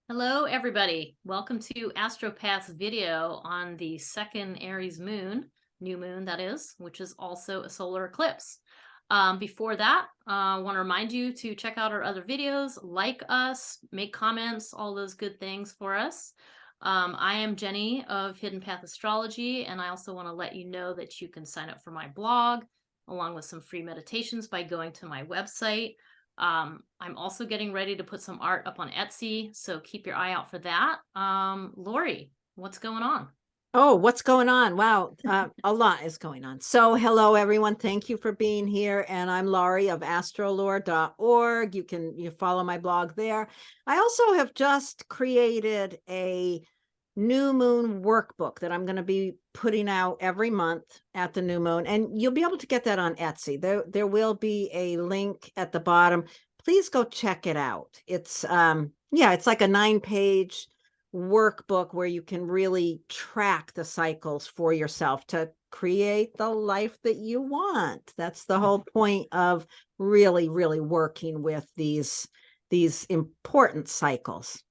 Hello, everybody. Welcome to AstroPath's video on the second Aries moon, new moon that is, which is also a solar eclipse. Before that, I want to remind you to check out our other videos, like us, make comments, all those good things for us. I am Jenny of Hidden Path Astrology, and I also want to let you know that you can sign up for my blog along with some free meditations by going to my website. I'm also getting ready to put some art up on Etsy, so keep your eye out for that. Laurie, what's going on? Oh, what's going on? Wow, a lot is going on. So hello, everyone. Thank you for being here. And I'm Laurie of astrolore.org. You follow my blog there. I also have just created a new moon workbook that I'm going to be putting out every month at the new moon. And you'll be able to get that on Etsy. There will be a link at the bottom. Please go check it out. It's it's like a 9-page workbook where you can really track the cycles for yourself to create the life that you want. That's the whole point of really working with these important cycles.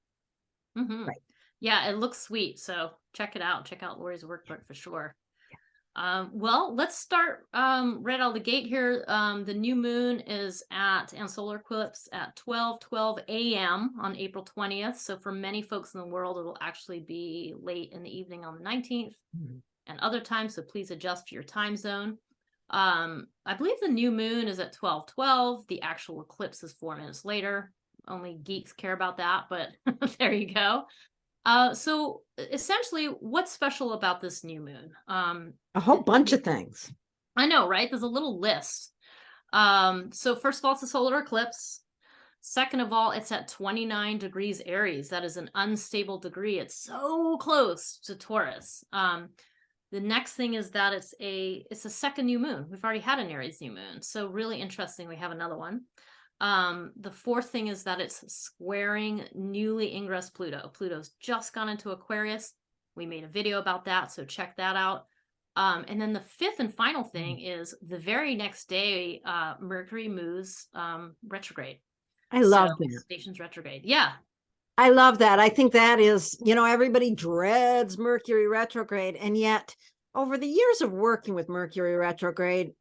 Right. Yeah, it looks sweet, so check it out. Check out Laurie's workbook for sure. Well, let's start right out of the gate here. The new moon is and solar eclipse at 12:12 a.m. on April 20th. So for many folks in the world, it'll actually be late in the evening on the 19th and other times. So please adjust for your time zone. I believe the new moon is at 12:12. The actual eclipse is 4 minutes later. Only geeks care about that, but there you go. So essentially, what's special about this new moon? A whole bunch of things. I know, right? There's a little list. So first of all, it's a solar eclipse. Second of all, it's at 29 degrees Aries. That is an unstable degree. It's so close to Taurus. The next thing is that it's a second new moon. We've already had an Aries new moon. So really interesting. We have another one. The fourth thing is that it's squaring newly ingress Pluto. Pluto's just gone into Aquarius. We made a video about that, so check that out. And then the fifth and final thing is the very next day, Mercury moves retrograde. I So love that. stations retrograde. Yeah. I love that. I think that is, everybody dreads Mercury retrograde. And yet, over the years of working with Mercury retrograde,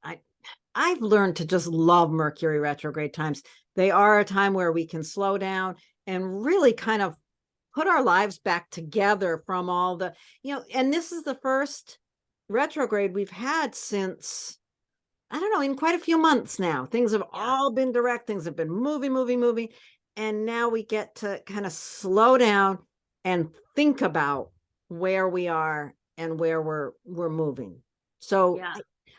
I've learned to just love Mercury retrograde times. They are a time where we can slow down and really kind of put our lives back together from all the, and this is the first retrograde we've had since, I don't know, in quite a few months now. Things have all been direct. Things have been moving. And now we get to kind of slow down and think about where we are and where we're moving. So Yeah.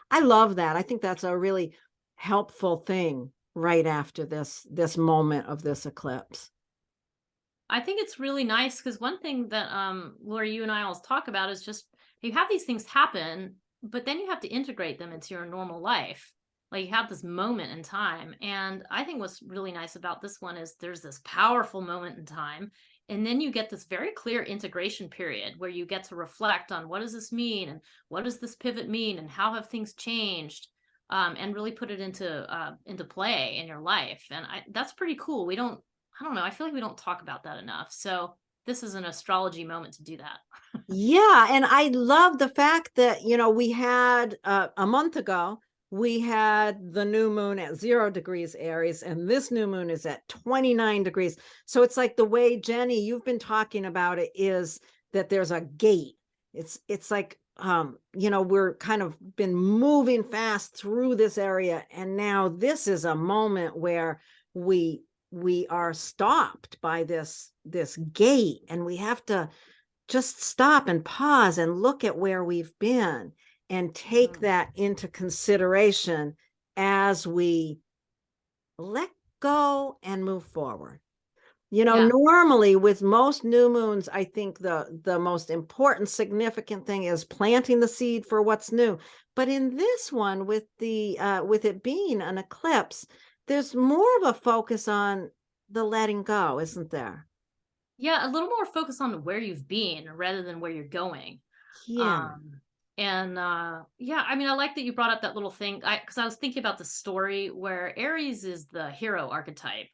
I love that. I think that's a really helpful thing right after this moment of this eclipse. I think it's really nice because one thing that Laura, you and I always talk about is just you have these things happen, but then you have to integrate them into your normal life. Like you have this moment in time. And I think what's really nice about this one is there's this powerful moment in time. And then you get this very clear integration period where you get to reflect on what does this mean and what does this pivot mean and how have things changed, and really put it into play in your life. And that's pretty cool. I don't know. I feel like we don't talk about that enough. So this is an astrology moment to do that. Yeah, and I love the fact that, we had a month ago, we had the new moon at 0 degrees Aries, and this new moon is at 29 degrees. So it's like the way, Jenny, you've been talking about it, is that there's a gate. It's like, we're kind of been moving fast through this area, and now this is a moment where we are stopped by this gate, and we have to just stop and pause and look at where we've been and take that into consideration as we let go and move forward. Normally with most new moons, I think the most important, significant thing is planting the seed for what's new. But in this one, with it being an eclipse, there's more of a focus on the letting go, isn't there? Yeah, a little more focus on where you've been rather than where you're going. Yeah. Yeah, I mean, I like that you brought up that little thing because I was thinking about the story where Aries is the hero archetype.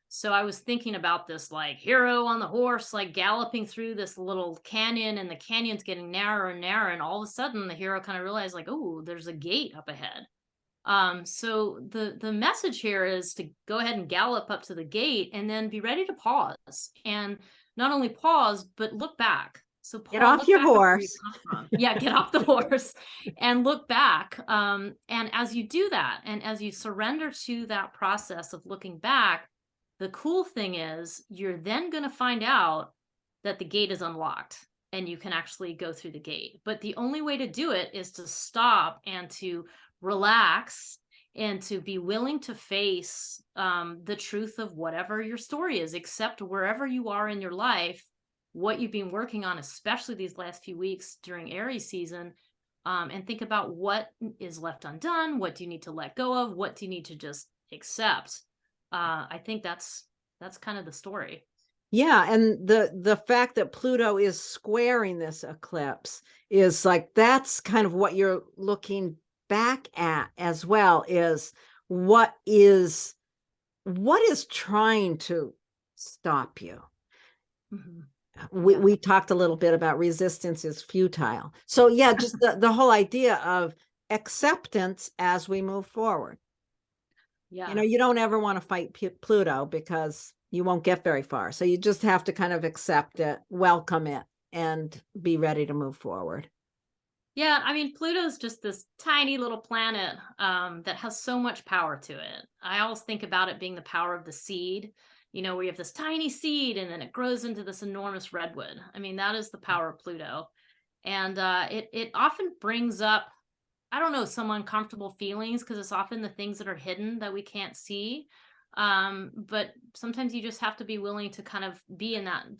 So I was thinking about this like hero on the horse, like galloping through this little canyon, and the canyon's getting narrower and narrower. And all of a sudden the hero kind of realized like, oh, there's a gate up ahead. So the message here is to go ahead and gallop up to the gate and then be ready to pause. And not only pause, but look back. So Get off look your back at where you horse. come from. Yeah, get off the horse and look back. And as you do that, and as you surrender to that process of looking back, the cool thing is you're then going to find out that the gate is unlocked and you can actually go through the gate. But the only way to do it is to stop and to relax and to be willing to face the truth of whatever your story is, accept wherever you are in your life, what you've been working on, especially these last few weeks during Aries season, and think about what is left undone, what do you need to let go of, what do you need to just accept. I think that's kind of the story. Yeah, and the fact that Pluto is squaring this eclipse is like, that's kind of what you're looking back at as well, is what is trying to stop you. Mm-hmm. We talked a little bit about resistance is futile. So yeah, just the whole idea of acceptance as we move forward. Yeah. You know, you don't ever want to fight Pluto because you won't get very far. So you just have to kind of accept it, welcome it, and be ready to move forward. Yeah, I mean, Pluto's just this tiny little planet that has so much power to it. I always think about it being the power of the seed, you know, where you have this tiny seed and then it grows into this enormous redwood. I mean, that is the power of Pluto. And it often brings up, I don't know, some uncomfortable feelings because it's often the things that are hidden that we can't see. But sometimes you just have to be willing to kind of be in that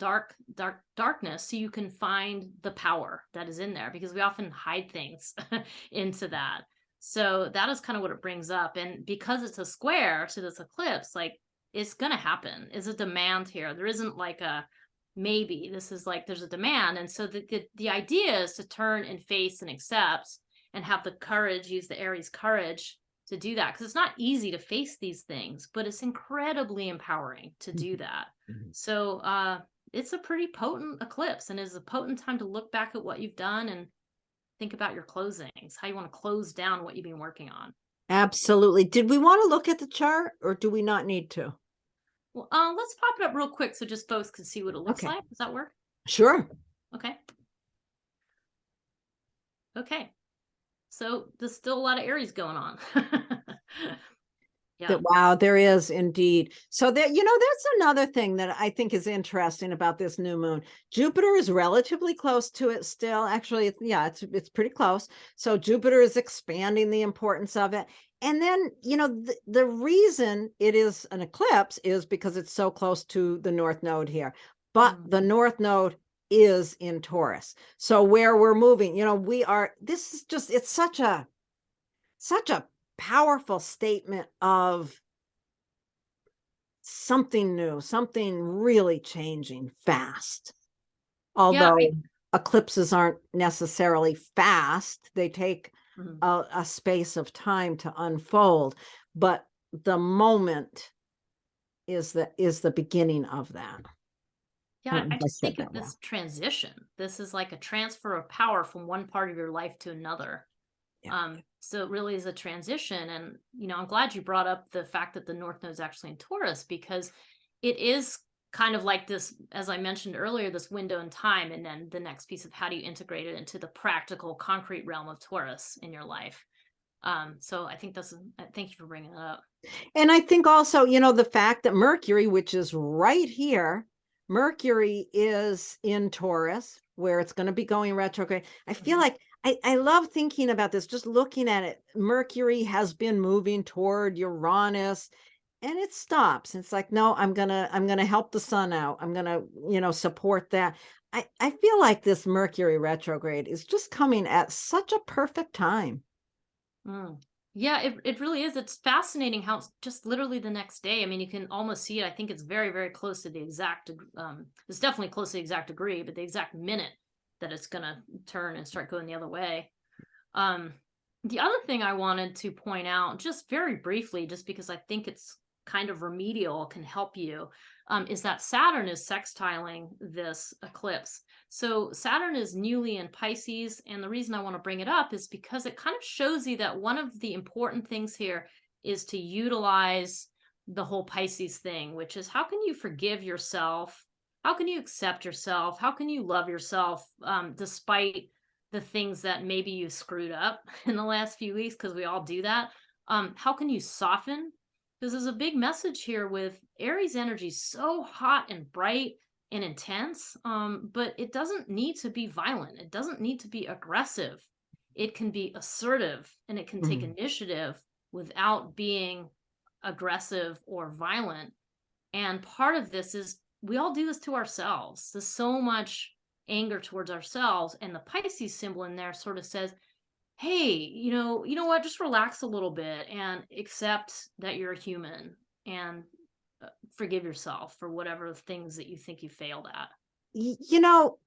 darkness so you can find the power that is in there, because we often hide things into that. So that is kind of what it brings up. And because it's a square to this eclipse, like, it's going to happen. Is a demand here. There isn't like a maybe. This is like there's a demand. And so the idea is to turn and face and accept and have the courage, use the Aries courage to do that, because it's not easy to face these things, but it's incredibly empowering to do that. So it's a pretty potent eclipse, and it's a potent time to look back at what you've done and think about your closings, how you want to close down what you've been working on. Absolutely. Did we want to look at the chart, or do we not need to? Well, let's pop it up real quick so just folks can see what it looks like. Does that work? Sure. Okay. So there's still a lot of Aries going on. Yeah. Wow, there is indeed. So that, you know, that's another thing that I think is interesting about this new moon. Jupiter is relatively close to it still. Actually, it's pretty close. So Jupiter is expanding the importance of it. And then, you know, the reason it is an eclipse is because it's so close to the North Node here. But the North Node is in Taurus. So where we're moving, you know, this is just, it's such a powerful statement of something new, something really changing fast. Although eclipses aren't necessarily fast, they take a space of time to unfold, but the moment is the beginning of that. Yeah, I just think of this transition. This is like a transfer of power from one part of your life to another. So it really is a transition. And, you know, I'm glad you brought up the fact that the North Node is actually in Taurus, because it is kind of like this, as I mentioned earlier, this window in time. And then the next piece of how do you integrate it into the practical, concrete realm of Taurus in your life. So I think thank you for bringing it up. And I think also, you know, the fact that Mercury, which is right here, Mercury is in Taurus, where it's going to be going retrograde. I feel like I love thinking about this, just looking at it. Mercury has been moving toward Uranus, and it stops. It's like, no, I'm gonna help the sun out. I'm gonna, you know, support that. I feel like this Mercury retrograde is just coming at such a perfect time. Yeah, it really is. It's fascinating how it's just literally the next day. I mean, you can almost see it. I think it's very, very close to the exact, it's definitely close to the exact degree, but the exact minute that it's going to turn and start going the other way. The other thing I wanted to point out, just very briefly, just because I think it's kind of remedial, can help you, is that Saturn is sextiling this eclipse. So Saturn is newly in Pisces, and the reason I want to bring it up is because it kind of shows you that one of the important things here is to utilize the whole Pisces thing, which is how can you forgive yourself? How can you accept yourself? How can you love yourself despite the things that maybe you screwed up in the last few weeks? Because we all do that. How can you soften? Because there's a big message here with Aries energy, so hot and bright and intense, but it doesn't need to be violent. It doesn't need to be aggressive. It can be assertive, and it can take initiative without being aggressive or violent. And part of this is we all do this to ourselves. There's so much anger towards ourselves, and the Pisces symbol in there sort of says, hey, you know what, just relax a little bit and accept that you're a human, and forgive yourself for whatever things that you think you failed at. You know,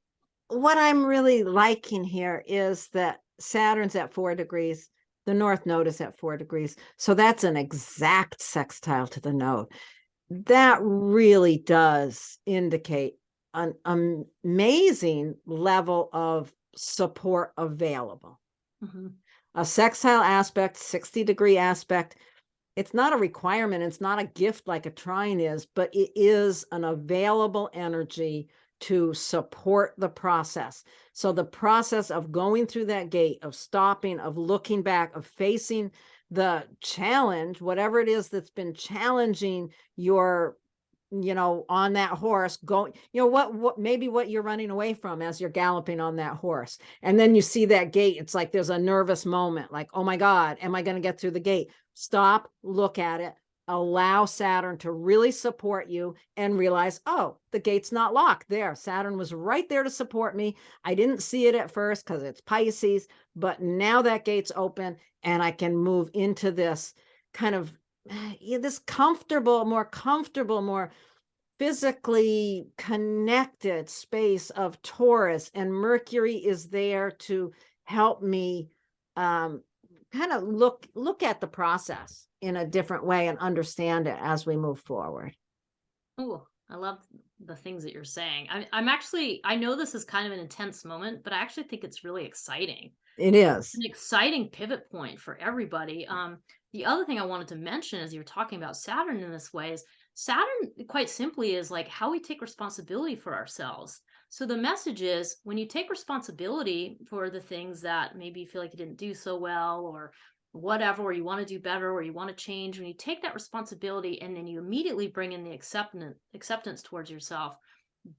what I'm really liking here is that Saturn's at 4 degrees. The North Node is at 4 degrees. So that's an exact sextile to the node. That really does indicate an amazing level of support available. A sextile aspect, 60-degree aspect, it's not a requirement. It's not a gift like a trine is, but it is an available energy to support the process. So the process of going through that gate, of stopping, of looking back, of facing the challenge, whatever it is that's been challenging your, on that horse, going, what maybe what you're running away from as you're galloping on that horse. And then you see that gate. It's like there's a nervous moment, like, oh my God, am I going to get through the gate? Stop, look at it, allow Saturn to really support you, and realize, oh, the gate's not locked there. Saturn was right there to support me. I didn't see it at first because it's Pisces, but now that gate's open and I can move into this kind of this comfortable, more physically connected space of Taurus, and Mercury is there to help me kind of look at the process in a different way and understand it as we move forward. Oh, I love the things that you're saying. I know this is kind of an intense moment, but I actually think it's really exciting. It is It's an exciting pivot point for everybody. The other thing I wanted to mention as you were talking about Saturn in this way is Saturn, quite simply, is like how we take responsibility for ourselves. So the message is when you take responsibility for the things that maybe you feel like you didn't do so well, or whatever, or you want to do better, or you want to change, when you take that responsibility and then you immediately bring in the acceptance towards yourself,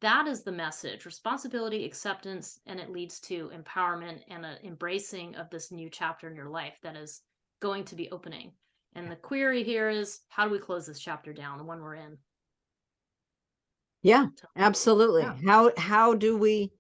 that is the message: responsibility, acceptance, and it leads to empowerment and an embracing of this new chapter in your life that is going to be opening. And the query here is, how do we close this chapter down, the one we're in? Yeah, absolutely. Yeah. How do we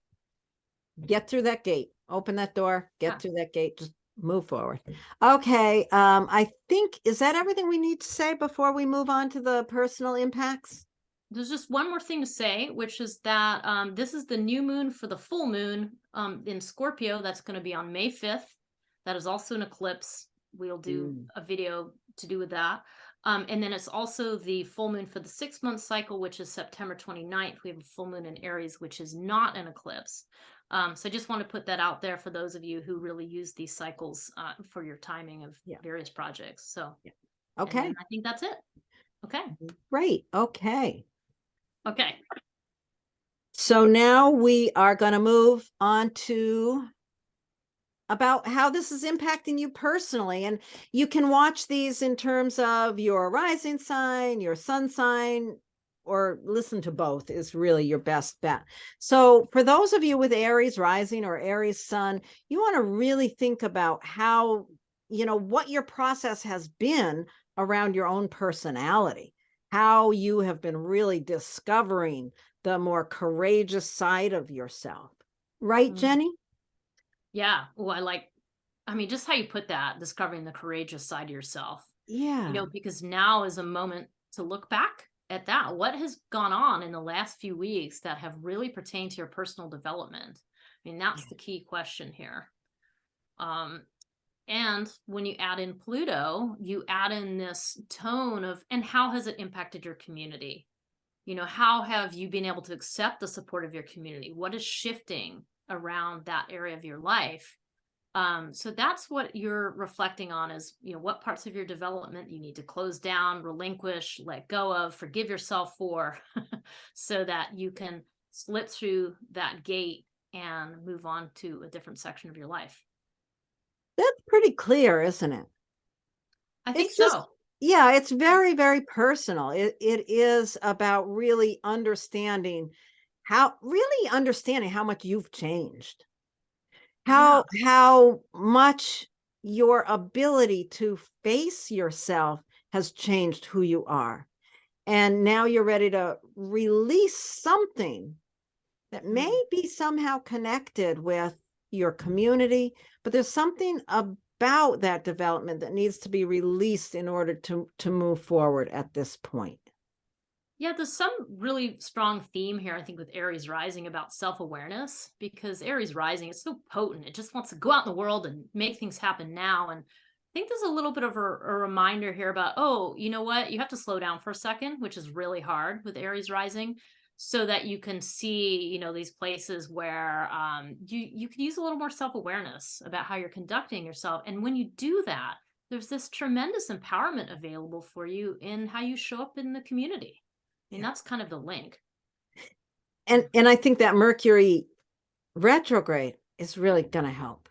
get through that gate, open that door, get through that gate, just move forward? Okay. I think, is that everything we need to say before we move on to the personal impacts? There's just one more thing to say, which is that this is the new moon for the full moon in Scorpio. That's going to be on May 5th. That is also an eclipse. We'll do a video to do with that. And then it's also the full moon for the 6-month cycle, which is September 29th. We have a full moon in Aries, which is not an eclipse. So I just want to put that out there for those of you who really use these cycles for your timing of various projects. So, okay. I think that's it. Okay. Great. Okay. Okay. So now we are going to move on to about how this is impacting you personally. And you can watch these in terms of your rising sign, your sun sign, or listen to both is really your best bet. So for those of you with Aries rising or Aries sun, you want to really think about how, what your process has been around your own personality, how you have been really discovering the more courageous side of yourself. Right, Jenny? Yeah. Well, just how you put that, discovering the courageous side of yourself. Yeah. Because now is a moment to look back at that. What has gone on in the last few weeks that have really pertained to your personal development? That's the key question here. And when you add in Pluto, you add in this tone of, and how has it impacted your community? You know, how have you been able to accept the support of your community? What is shifting around that area of your life? So that's what you're reflecting on, is, you know, what parts of your development you need to close down, relinquish, let go of, forgive yourself for, so that you can slip through that gate and move on to a different section of your life. That's pretty clear, isn't it? I think It's just, so. yeah, it's very, very personal. It is about really understanding how much you've changed. Yeah. How much your ability to face yourself has changed who you are. And now you're ready to release something that Mm. may be somehow connected with your community, but there's something about that development that needs to be released in order to move forward at this point. Yeah, there's some really strong theme here, I think, with Aries rising about self-awareness, because Aries rising is so potent. It just wants to go out in the world and make things happen now. And I think there's a little bit of a reminder here about, oh, you know what? You have to slow down for a second, which is really hard with Aries rising, so that you can see, you know, these places where you can use a little more self-awareness about how you're conducting yourself. And when you do that, there's this tremendous empowerment available for you in how you show up in the community. I mean, Yeah. that's kind of the link. And I think that Mercury retrograde is really going to help.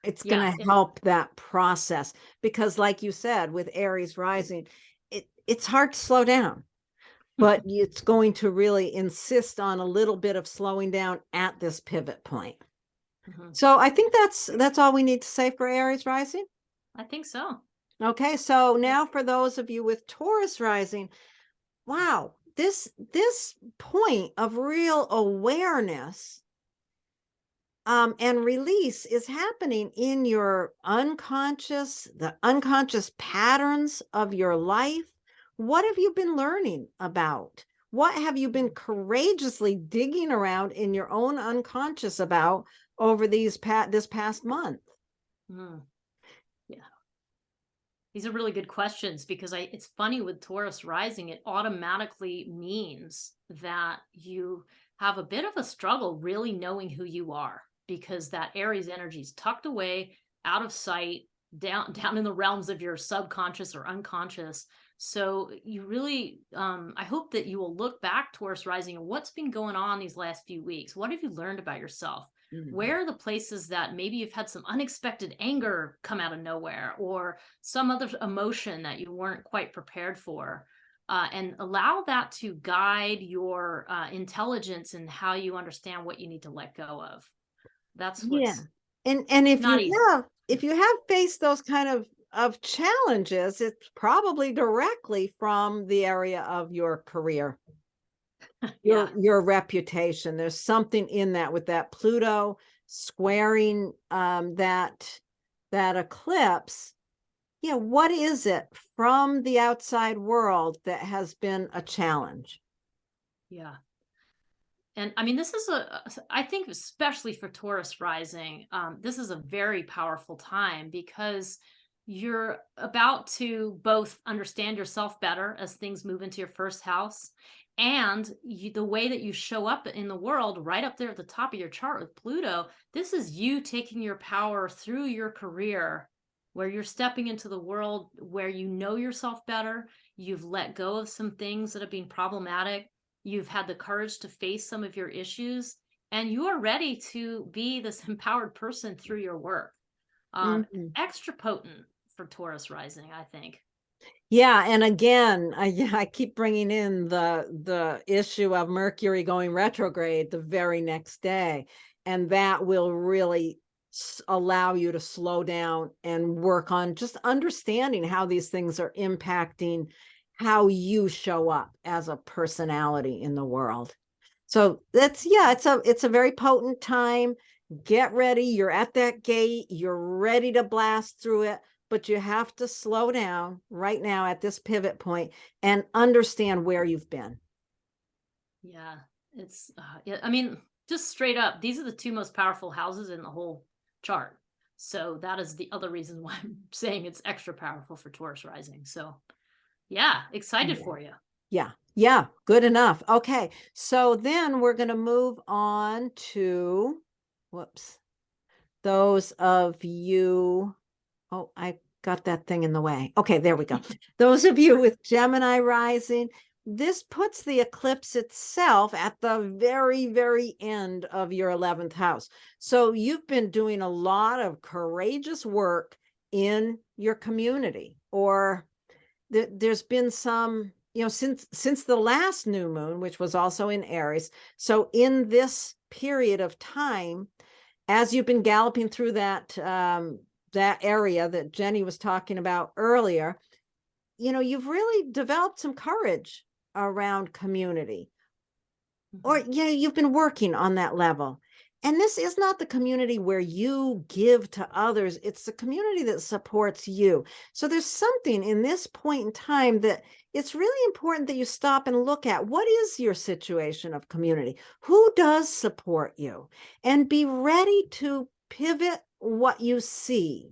It's going Yeah, to help that process because, like you said, with Aries rising, it's hard to slow down, but it's going to really insist on a little bit of slowing down at this pivot point. Mhm. So I think that's all we need to say for Aries rising. I think so. Okay, so now for those of you with Taurus rising, wow, this point of real awareness and release is happening in your unconscious, the unconscious patterns of your life. What have you been learning about? What have you been courageously digging around in your own unconscious about over this past month? Mm, yeah. These are really good questions, because it's funny with Taurus rising, it automatically means that you have a bit of a struggle really knowing who you are, because that Aries energy is tucked away, out of sight, down in the realms of your subconscious or unconscious. So you really, I hope that you will look back, Taurus rising, and what's been going on these last few weeks. What have you learned about yourself? Mhm. Where are the places that maybe you've had some unexpected anger come out of nowhere, or some other emotion that you weren't quite prepared for? And allow that to guide your intelligence and how you understand what you need to let go of. That's Yeah. what's And not easy. if you have faced those kind of challenges, it's probably directly from the area of your career, Yeah. your reputation. There's something in that with that Pluto squaring that eclipse. Yeah, what is it from the outside world that has been a challenge? Yeah. And I mean, this is I think, especially for Taurus rising, this is a very powerful time, because you're about to both understand yourself better as things move into your first house, and the way that you show up in the world, right up there at the top of your chart with Pluto. This is you taking your power through your career, where you're stepping into the world where you know yourself better. You've let go of some things that have been problematic. You've had the courage to face some of your issues, and you are ready to be this empowered person through your work. Mhm. Extra potent for Taurus rising, I think. Yeah, and again, I keep bringing in the issue of Mercury going retrograde the very next day, and that will really allow you to slow down and work on just understanding how these things are impacting how you show up as a personality in the world. So that's, yeah, it's a very potent time. Get ready. You're at that gate. You're ready to blast through it, but you have to slow down right now at this pivot point and understand where you've been. Yeah, yeah, I mean, just straight up, these are the two most powerful houses in the whole chart. So that is the other reason why I'm saying it's extra powerful for Taurus rising. So yeah, excited Yeah. for you. Yeah. Yeah. Good enough. Okay. So then we're going to move on to, whoops, those of you. Oh, I got that thing in the way. Okay, there we go. Those of you with Gemini rising, this puts the eclipse itself at the very, very end of your 11th house. So you've been doing a lot of courageous work in your community, or there's been some, since the last new moon, which was also in Aries. So in this period of time, as you've been galloping through that area that Jennie was talking about earlier, you've really developed some courage around community, or you've been working on that level. And this is not the community where you give to others, it's the community that supports you. So there's something in this point in time that it's really important that you stop and look at, what is your situation of community? Who does support you? And be ready to pivot what you see.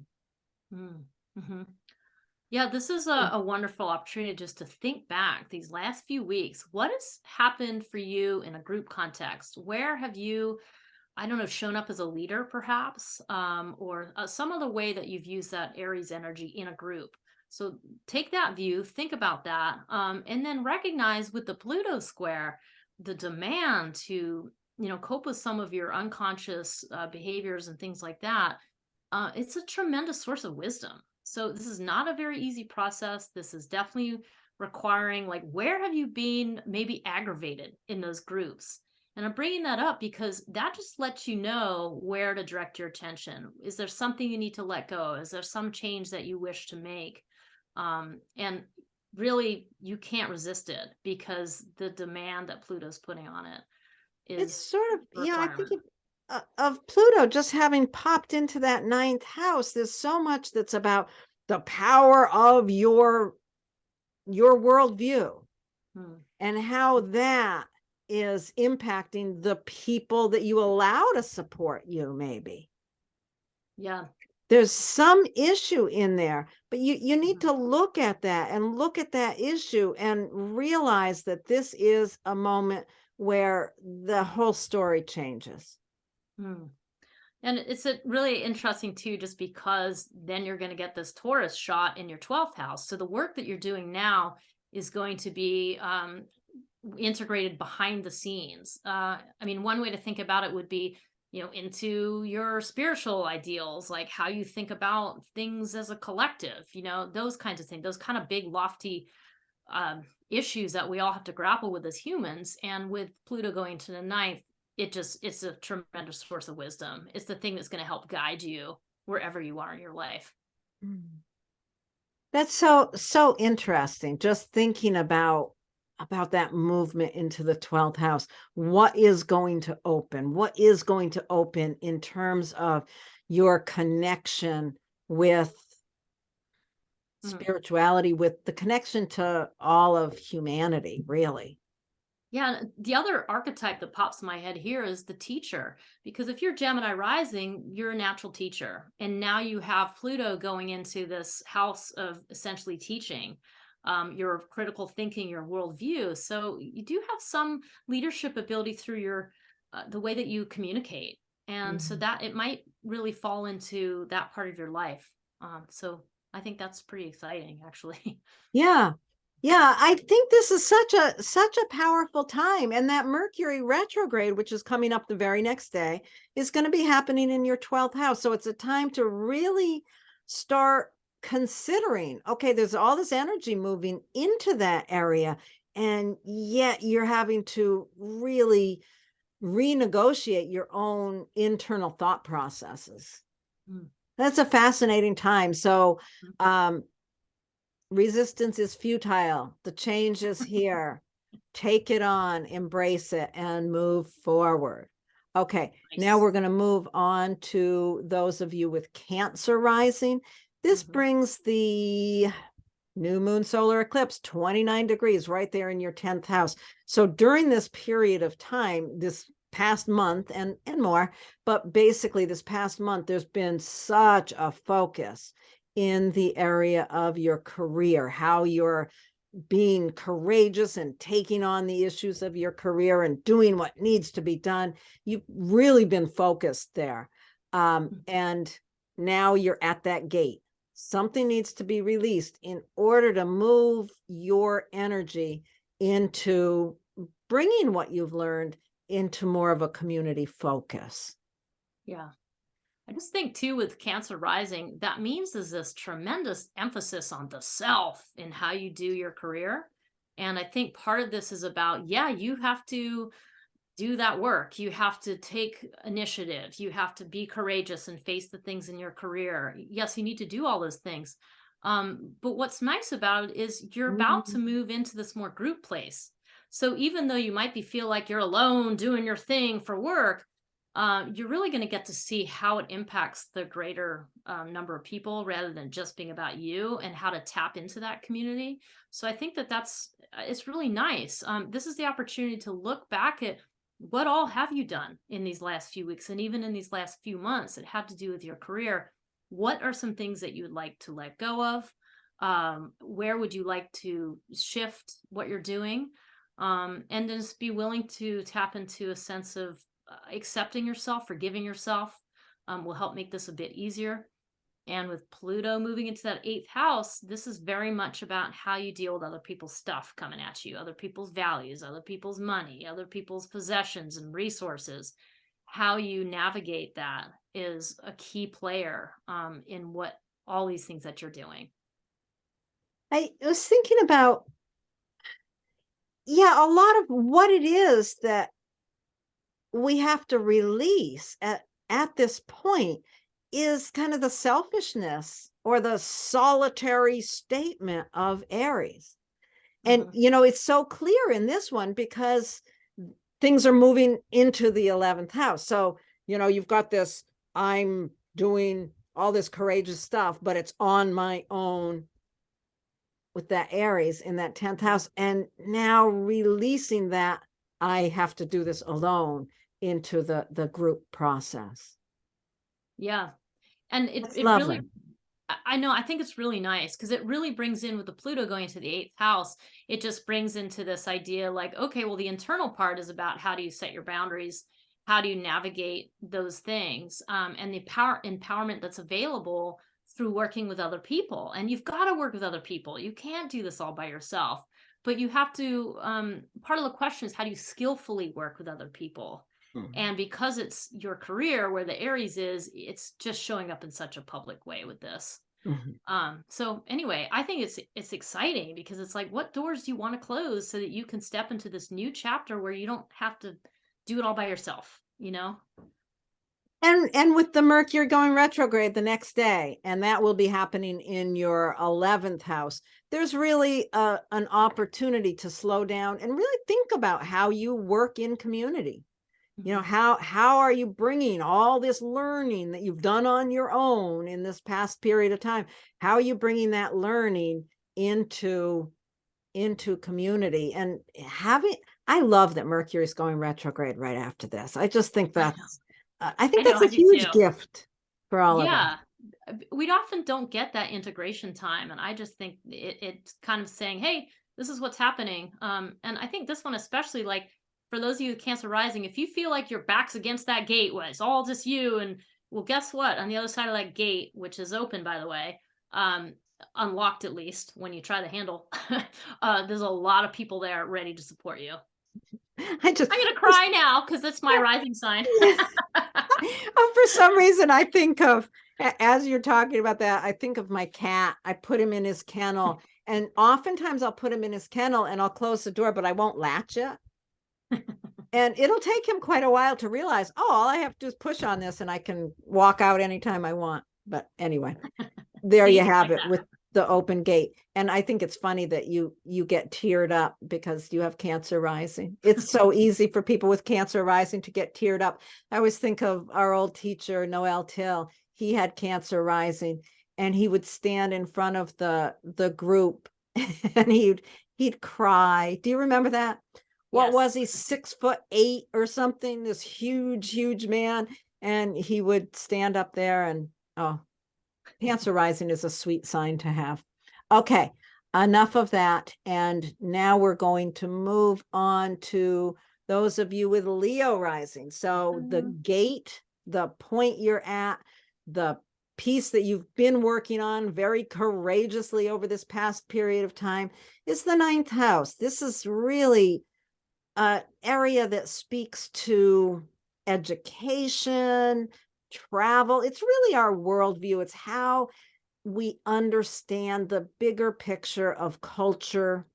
Mm-hmm. Yeah, this is a wonderful opportunity just to think back these last few weeks. What has happened for you in a group context? Where have you, I don't know, shown up as a leader perhaps, or some other way that you've used that Aries energy in a group? So take that view, think about that, and then recognize with the Pluto square, the demand to, cope with some of your unconscious behaviors and things like that. It's a tremendous source of wisdom. So this is not a very easy process. This is definitely requiring, like, where have you been maybe aggravated in those groups? And I'm bringing that up because that just lets you know where to direct your attention. Is there something you need to let go? Is there some change that you wish to make? And really, you can't resist it because the demand that Pluto's putting on it It's is sort of, a I think requirement. of Pluto just having popped into that 9th house. There's so much that's about the power of your worldview Hmm. and how that is impacting the people that you allow to support you. Maybe Yeah. there's some issue in there, but you need to look at that and look at that issue and realize that this is a moment where the whole story changes. Hmm. And it's really interesting too, just because then you're going to get this Taurus shot in your 12th house. So the work that you're doing now is going to be integrated behind the scenes. I mean, one way to think about it would be, into your spiritual ideals, like how you think about things as a collective, those kinds of things, those kind of big, lofty issues that we all have to grapple with as humans. And with Pluto going to the 9th, it's a tremendous source of wisdom. It's the thing that's going to help guide you wherever you are in your life. That's so interesting, just thinking about that movement into the 12th house. What is going to open in terms of your connection with spirituality, with the connection to all of humanity, really? Yeah, the other archetype that pops in my head here is the teacher. Because if you're Gemini rising, you're a natural teacher. And now you have Pluto going into this house of essentially teaching, your critical thinking, your worldview. So you do have some leadership ability through your the way that you communicate. And so that it might really fall into that part of your life. So I think that's pretty exciting, actually. Yeah. Yeah, I think this is such a powerful time. And that Mercury retrograde, which is coming up the very next day, is going to be happening in your 12th house. So it's a time to really start considering, okay, there's all this energy moving into that area, and yet you're having to really renegotiate your own internal thought processes. That's a fascinating time. So resistance is futile. The change is here. Take it on, embrace it, and move forward. Okay, now Nice. we're going to move on to those of you with Cancer rising. This brings the new moon solar eclipse 29 degrees right there in your 10th house. So during this period of time, this past month and more, but basically this past month, there's been such a focus in the area of your career, how you're being courageous and taking on the issues of your career and doing what needs to be done. You've really been focused there. And now you're at that gate. Something needs to be released in order to move your energy into bringing what you've learned into more of a community focus. Yeah. I just think too, with Cancer rising, that means there's this tremendous emphasis on the self in how you do your career. And I think part of this is about, yeah, you have to do that work. You have to take initiative. You have to be courageous and face the things in your career. Yes, you need to do all those things. But what's nice about it is you're about to move into this more group place. So even though you might feel like you're alone doing your thing for work, you're really going to get to see how it impacts the greater number of people rather than just being about you, and how to tap into that community. So I think that it's really nice. This is the opportunity to look back at what all have you done in these last few weeks, and even in these last few months that have to do with your career. What are some things that you would like to let go of? Where would you like to shift what you're doing? And just be willing to tap into a sense of accepting yourself, forgiving yourself, will help make this a bit easier. And with Pluto moving into that 8th house, this is very much about how you deal with other people's stuff coming at you, other people's values, other people's money, other people's possessions and resources. How you navigate that is a key player in what all these things that you're doing. I was thinking about, a lot of what it is that we have to release at this point is kind of the selfishness or the solitary statement of Aries. And, it's so clear in this one because things are moving into the 11th house. So, you've got this, I'm doing all this courageous stuff, but it's on my own with that Aries in that 10th house. And now releasing that, I have to do this alone into the group process. Yeah. And it really, I know, I think it's really nice because it really brings in, with the Pluto going into the 8th house, it just brings into this idea like, okay, well, the internal part is about how do you set your boundaries? How do you navigate those things? And the empowerment that's available through working with other people. And you've got to work with other people. You can't do this all by yourself, but you have to, part of the question is, how do you skillfully work with other people? And because it's your career where the Aries is, it's just showing up in such a public way with this. So anyway, I think it's exciting because it's like, what doors do you want to close so that you can step into this new chapter where you don't have to do it all by yourself, And with the Mercury going retrograde the next day, and that will be happening in your 11th house, there's really an opportunity to slow down and really think about how you work in community. How are you bringing all this learning that you've done on your own in this past period of time? How are you bringing that learning into community? And I love that Mercury is going retrograde right after this. I just think that's, I think that's a huge gift for all of us. We often don't get that integration time. And I just think it's kind of saying, hey, this is what's happening. And I think this one, especially, like, for those of you with Cancer rising, if you feel like your back's against that gate, well, it's all just you. And well, guess what? On the other side of that gate, which is open, by the way, unlocked at least when you try the handle, there's a lot of people there ready to support you. I'm gonna cry now because it's my rising sign. For some reason, I think of, as you're talking about that, I think of my cat. I put him in his kennel, and oftentimes I'll put him in his kennel and I'll close the door, but I won't latch it. And it'll take him quite a while to realize, oh, all I have to do is push on this and I can walk out anytime I want. But anyway, there you have it with the open gate. And I think it's funny that you get teared up because you have Cancer rising. It's so easy for people with Cancer rising to get teared up. I always think of our old teacher, Noel Till. He had Cancer rising, and he would stand in front of the group and he'd cry. Do you remember that? what Yes. was he, 6'8" or something, this huge man, and he would stand up there and, oh, Cancer rising is a sweet sign to have. Okay, enough of that. And now we're going to move on to those of you with Leo rising. So the gate, the point you're at, the piece that you've been working on very courageously over this past period of time is the 9th house. This is really an area that speaks to education, travel. It's really our worldview. It's how we understand the bigger picture of culture.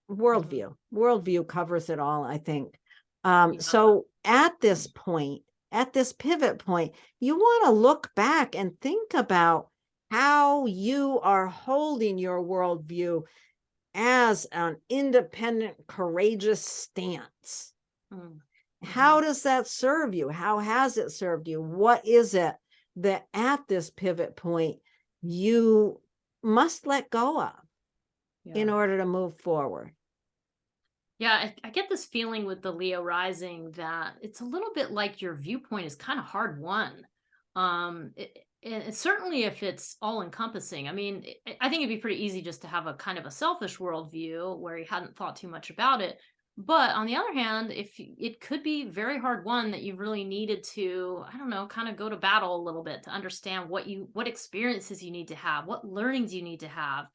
Worldview covers it all, I think. So at this point, at this pivot point, you want to look back and think about how you are holding your worldview as an independent, courageous stance. How does that serve you? How has it served you? What is it that at this pivot point you must let go of in order to move forward? Yeah, I get this feeling with the Leo rising that it's a little bit like your viewpoint is kind of hard won. And certainly if it's all encompassing. I mean, I think it'd be pretty easy just to have a kind of a selfish worldview where you hadn't thought too much about it. But on the other hand, it could be very hard won that you really needed to, I don't know, kind of go to battle a little bit to understand what experiences you need to have, what learnings you need to have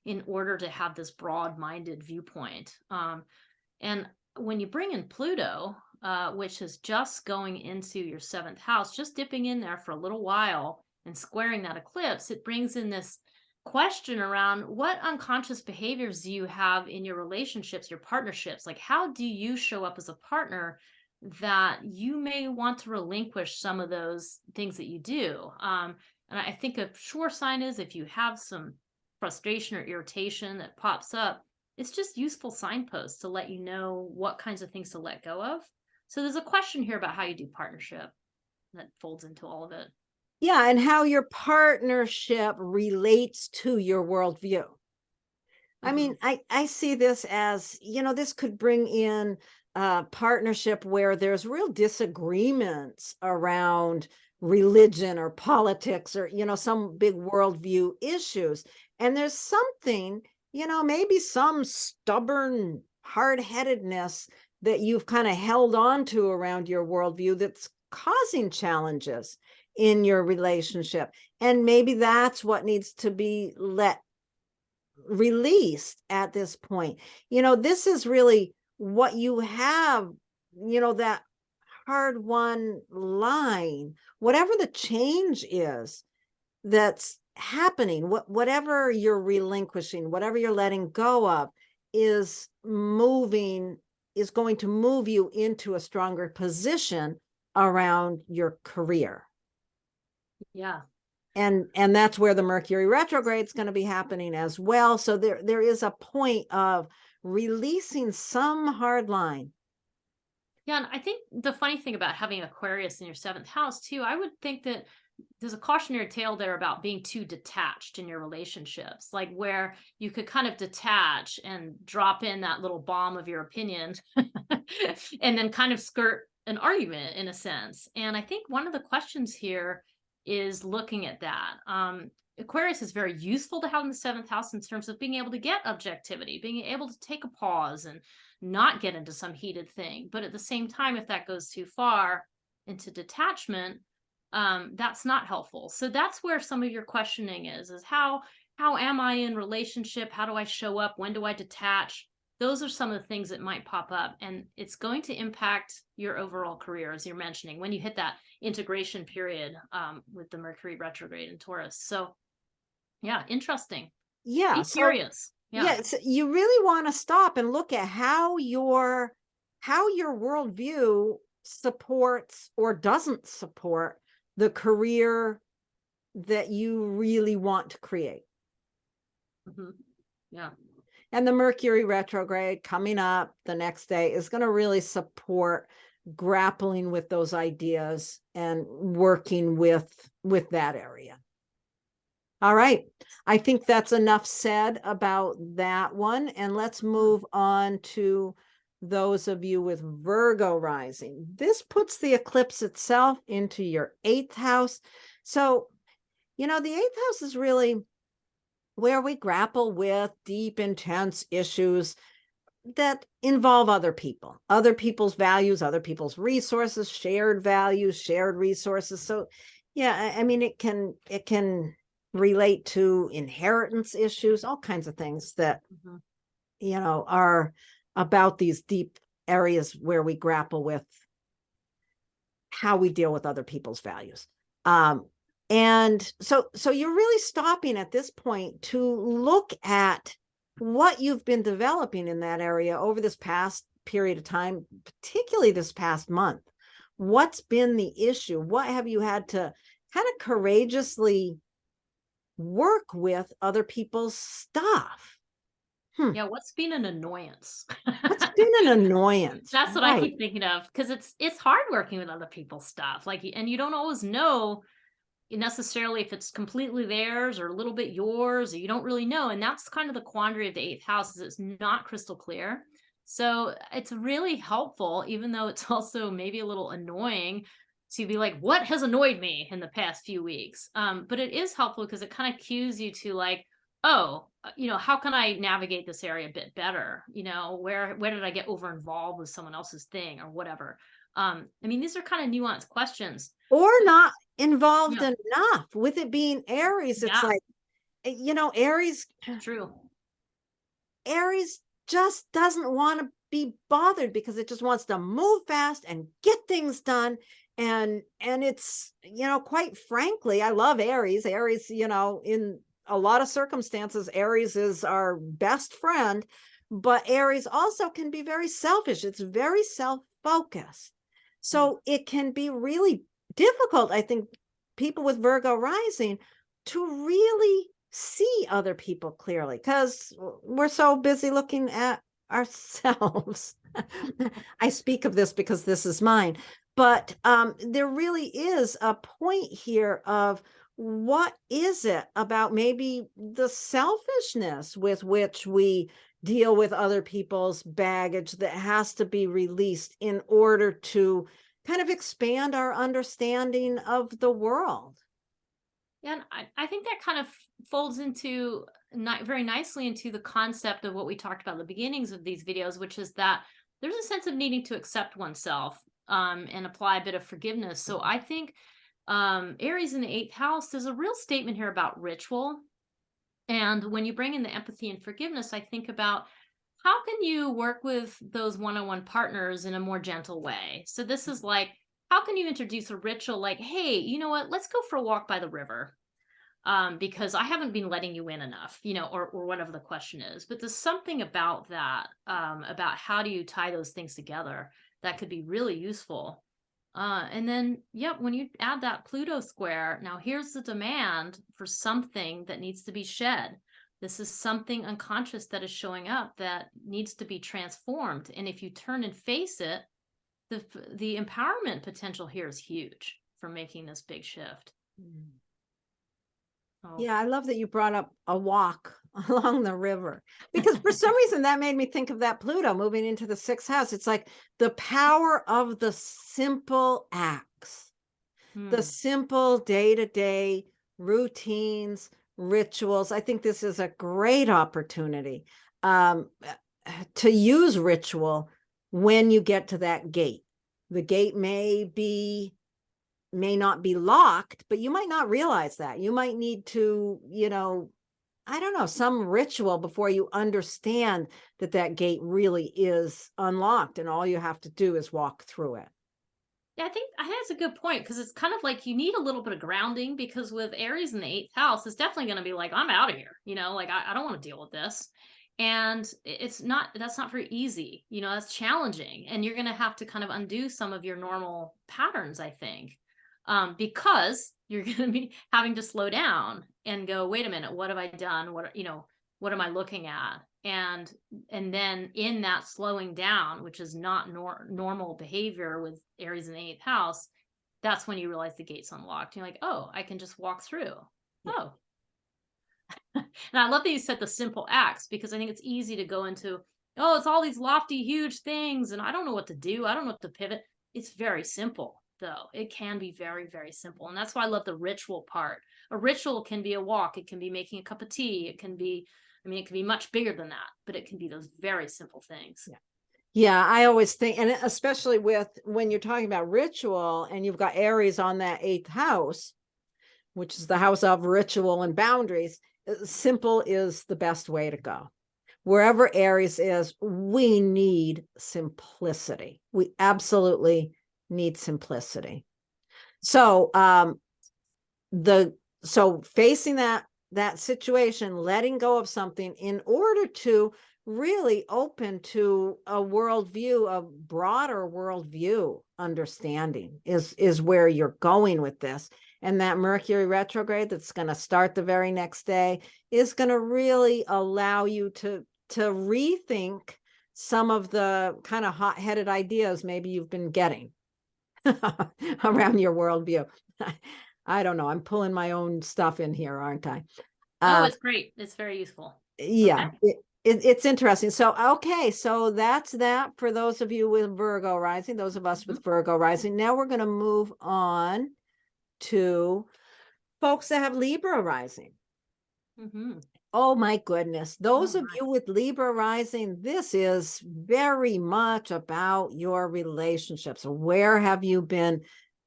in order to have this broad-minded viewpoint. And when you bring in Pluto, which is just going into your 7th house, just dipping in there for a little while and squaring that eclipse, it brings in this question around what unconscious behaviors do you have in your relationships, your partnerships? Like, how do you show up as a partner that you may want to relinquish some of those things that you do? And I think a sure sign is if you have some frustration or irritation that pops up, it's just useful signposts to let you know what kinds of things to let go of. So there's a question here about how you do partnership that folds into all of it. Yeah, and how your partnership relates to your worldview. I mean, I see this as, this could bring in a partnership where there's real disagreements around religion or politics or, some big worldview issues. And there's something, maybe some stubborn hard-headedness that you've kind of held on to around your worldview that's causing challenges in your relationship. And maybe that's what needs to be released at this point. This is really what you have, that hard won line, whatever the change is that's happening, whatever you're relinquishing, whatever you're letting go of is going to move you into a stronger position around your career. Yeah. And that's where the Mercury retrograde is going to be happening as well. So there is a point of releasing some hard line. Yeah, and I think the funny thing about having Aquarius in your 7th house too, I would think that there's a cautionary tale there about being too detached in your relationships, like where you could kind of detach and drop in that little bomb of your opinion and then kind of skirt an argument in a sense. And I think one of the questions here is looking at that. Aquarius is very useful to have in the 7th house in terms of being able to get objectivity, being able to take a pause and not get into some heated thing. But at the same time, if that goes too far into detachment, that's not helpful. So that's where some of your questioning is how am I in relationship? How do I show up? When do I detach? Those are some of the things that might pop up, and it's going to impact your overall career, as you're mentioning, when you hit that integration period with the Mercury retrograde in Taurus. So yeah, interesting. Yeah. Be curious. Yeah. So you really want to stop and look at how your worldview supports or doesn't support the career that you really want to create. Yeah. And the Mercury retrograde coming up the next day is going to really support grappling with those ideas and working with that area. All right. I think that's enough said about that one. And let's move on to those of you with Virgo rising. This puts the eclipse itself into your 8th house. So, the 8th house is really where we grapple with deep, intense issues that involve other people, other people's values, other people's resources, shared values, shared resources. So yeah, I mean, it can relate to inheritance issues, all kinds of things that, are about these deep areas where we grapple with how we deal with other people's values. And so you're really stopping at this point to look at what you've been developing in that area over this past period of time, particularly this past month. What's been the issue? What have you had to kind of courageously work with other people's stuff? Yeah, what's been an annoyance? What's been an annoyance? That's what I Right. keep thinking of, because it's hard working with other people's stuff. Like, and you don't always know necessarily if it's completely theirs or a little bit yours, or you don't really know. And that's kind of the quandary of the 8th house, is it's not crystal clear. So it's really helpful, even though it's also maybe a little annoying, to be like, what has annoyed me in the past few weeks? But it is helpful because it kind of cues you to like, oh, how can I navigate this area a bit better? Where did I get over involved with someone else's thing or whatever? I mean, these are kind of nuanced questions. Or not involved Yeah. enough. With it being Aries, it's Yeah, like, Aries true. just doesn't want to be bothered because it just wants to move fast and get things done. And it's, quite frankly, I love Aries. Aries, in a lot of circumstances, Aries is our best friend, but Aries also can be very selfish. It's very self-focused. So it can be really difficult, I think, people with Virgo rising to really see other people clearly because we're so busy looking at ourselves. I speak of this because this is mine, but there really is a point here of what is it about maybe the selfishness with which we deal with other people's baggage that has to be released in order to kind of expand our understanding of the world. Yeah, and I think that kind of folds into very nicely into the concept of what we talked about at the beginnings of these videos, which is that there's a sense of needing to accept oneself, and apply a bit of forgiveness. So I think Aries in the 8th house, there's a real statement here about ritual. And when you bring in the empathy and forgiveness, I think about how can you work with those one-on-one partners in a more gentle way? So this is like, how can you introduce a ritual like, hey, you know what, let's go for a walk by the river, because I haven't been letting you in enough, or whatever the question is. But there's something about that, about how do you tie those things together, that could be really useful. And then, yep, when you add that Pluto square, now here's the demand for something that needs to be shed. This is something unconscious that is showing up that needs to be transformed. And if you turn and face it, the empowerment potential here is huge for making this big shift. Oh. Yeah, I love that you brought up a walk along the river, because for some reason that made me think of that Pluto moving into the 6th house. It's like the power of the simple acts, the simple day-to-day routines, rituals. I think this is a great opportunity to use ritual when you get to that gate. The gate may not be locked, but you might not realize that. You might need to, I don't know, some ritual before you understand that gate really is unlocked and all you have to do is walk through it. Yeah, I think that's a good point, because it's kind of like you need a little bit of grounding, because with Aries in the 8th house, it's definitely going to be like, I'm out of here. Like I don't want to deal with this. And that's not very easy. That's challenging. And you're going to have to kind of undo some of your normal patterns, I think, because you're going to be having to slow down and go, wait a minute, what have I done? What am I looking at? And then in that slowing down, which is not normal behavior with Aries in the 8th house, that's when you realize the gate's unlocked. You're like, oh, I can just walk through. Yeah. Oh. And I love that you said the simple acts, because I think it's easy to go into, oh, it's all these lofty, huge things, and I don't know what to do. I don't know what to pivot. It's very simple, though. It can be very, very simple. And that's why I love the ritual part. A ritual can be a walk, it can be making a cup of tea, it can be, I mean, it can be much bigger than that, but it can be those very simple things. Yeah. Yeah, I always think, and especially with when you're talking about ritual and you've got Aries on that 8th house, which is the house of ritual and boundaries, simple is the best way to go. Wherever Aries is, we need simplicity. We absolutely need simplicity. So so facing that situation, letting go of something in order to really open to a worldview, a broader worldview understanding is where you're going with this. And that Mercury retrograde that's going to start the very next day is going to really allow you to rethink some of the kind of hot-headed ideas maybe you've been getting around your worldview. I don't know. I'm pulling my own stuff in here, aren't I? Oh, it's great. It's very useful. Yeah, Okay. it's interesting. So, okay, so that's that for those of you with Virgo rising, those of us with Virgo rising. Now we're going to move on to folks that have Libra rising. Oh my goodness. Those of you with Libra rising, this is very much about your relationships. Where have you been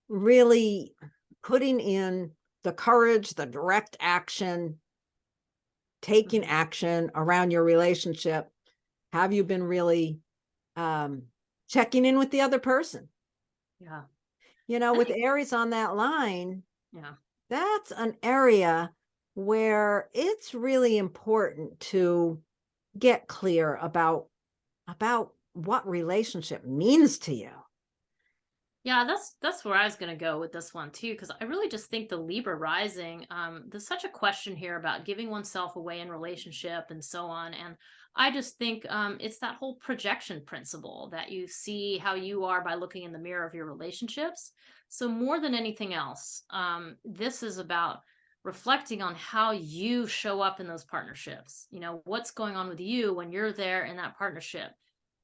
really putting in the courage, the direct action, taking action around your relationship? Have you been really checking in with the other person? Yeah. You know, with Aries on that line, Yeah. that's an area where it's really important to get clear about what relationship means to you. Yeah, that's where I was gonna go with this one too, because I really just think the Libra rising, there's such a question here about giving oneself away in relationship and so on. And I just think it's that whole projection principle that you see how you are by looking in the mirror of your relationships. So more than anything else, this is about reflecting on how you show up in those partnerships. You know, what's going on with you when you're there in that partnership.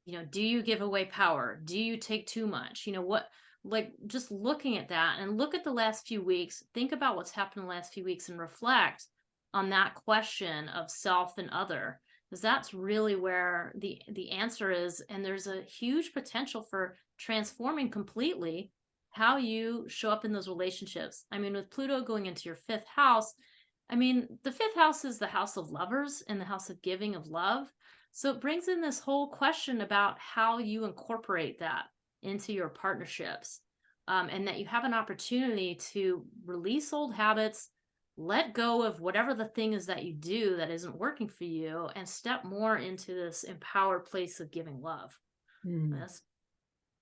You know, do you give away power? Do you take too much? You know, what, like, just looking at that and look at the last few weeks, think about what's happened in the last few weeks and reflect on that question of self and other, because that's really where the answer is. And there's a huge potential for transforming completely how you show up in those relationships. I mean, with Pluto going into your 5th house, I mean, the 5th house is the house of lovers and the house of giving, of love. So it brings in this whole question about how you incorporate that into your partnerships, and that you have an opportunity to release old habits, let go of whatever the thing is that you do that isn't working for you, and step more into this empowered place of giving love. That's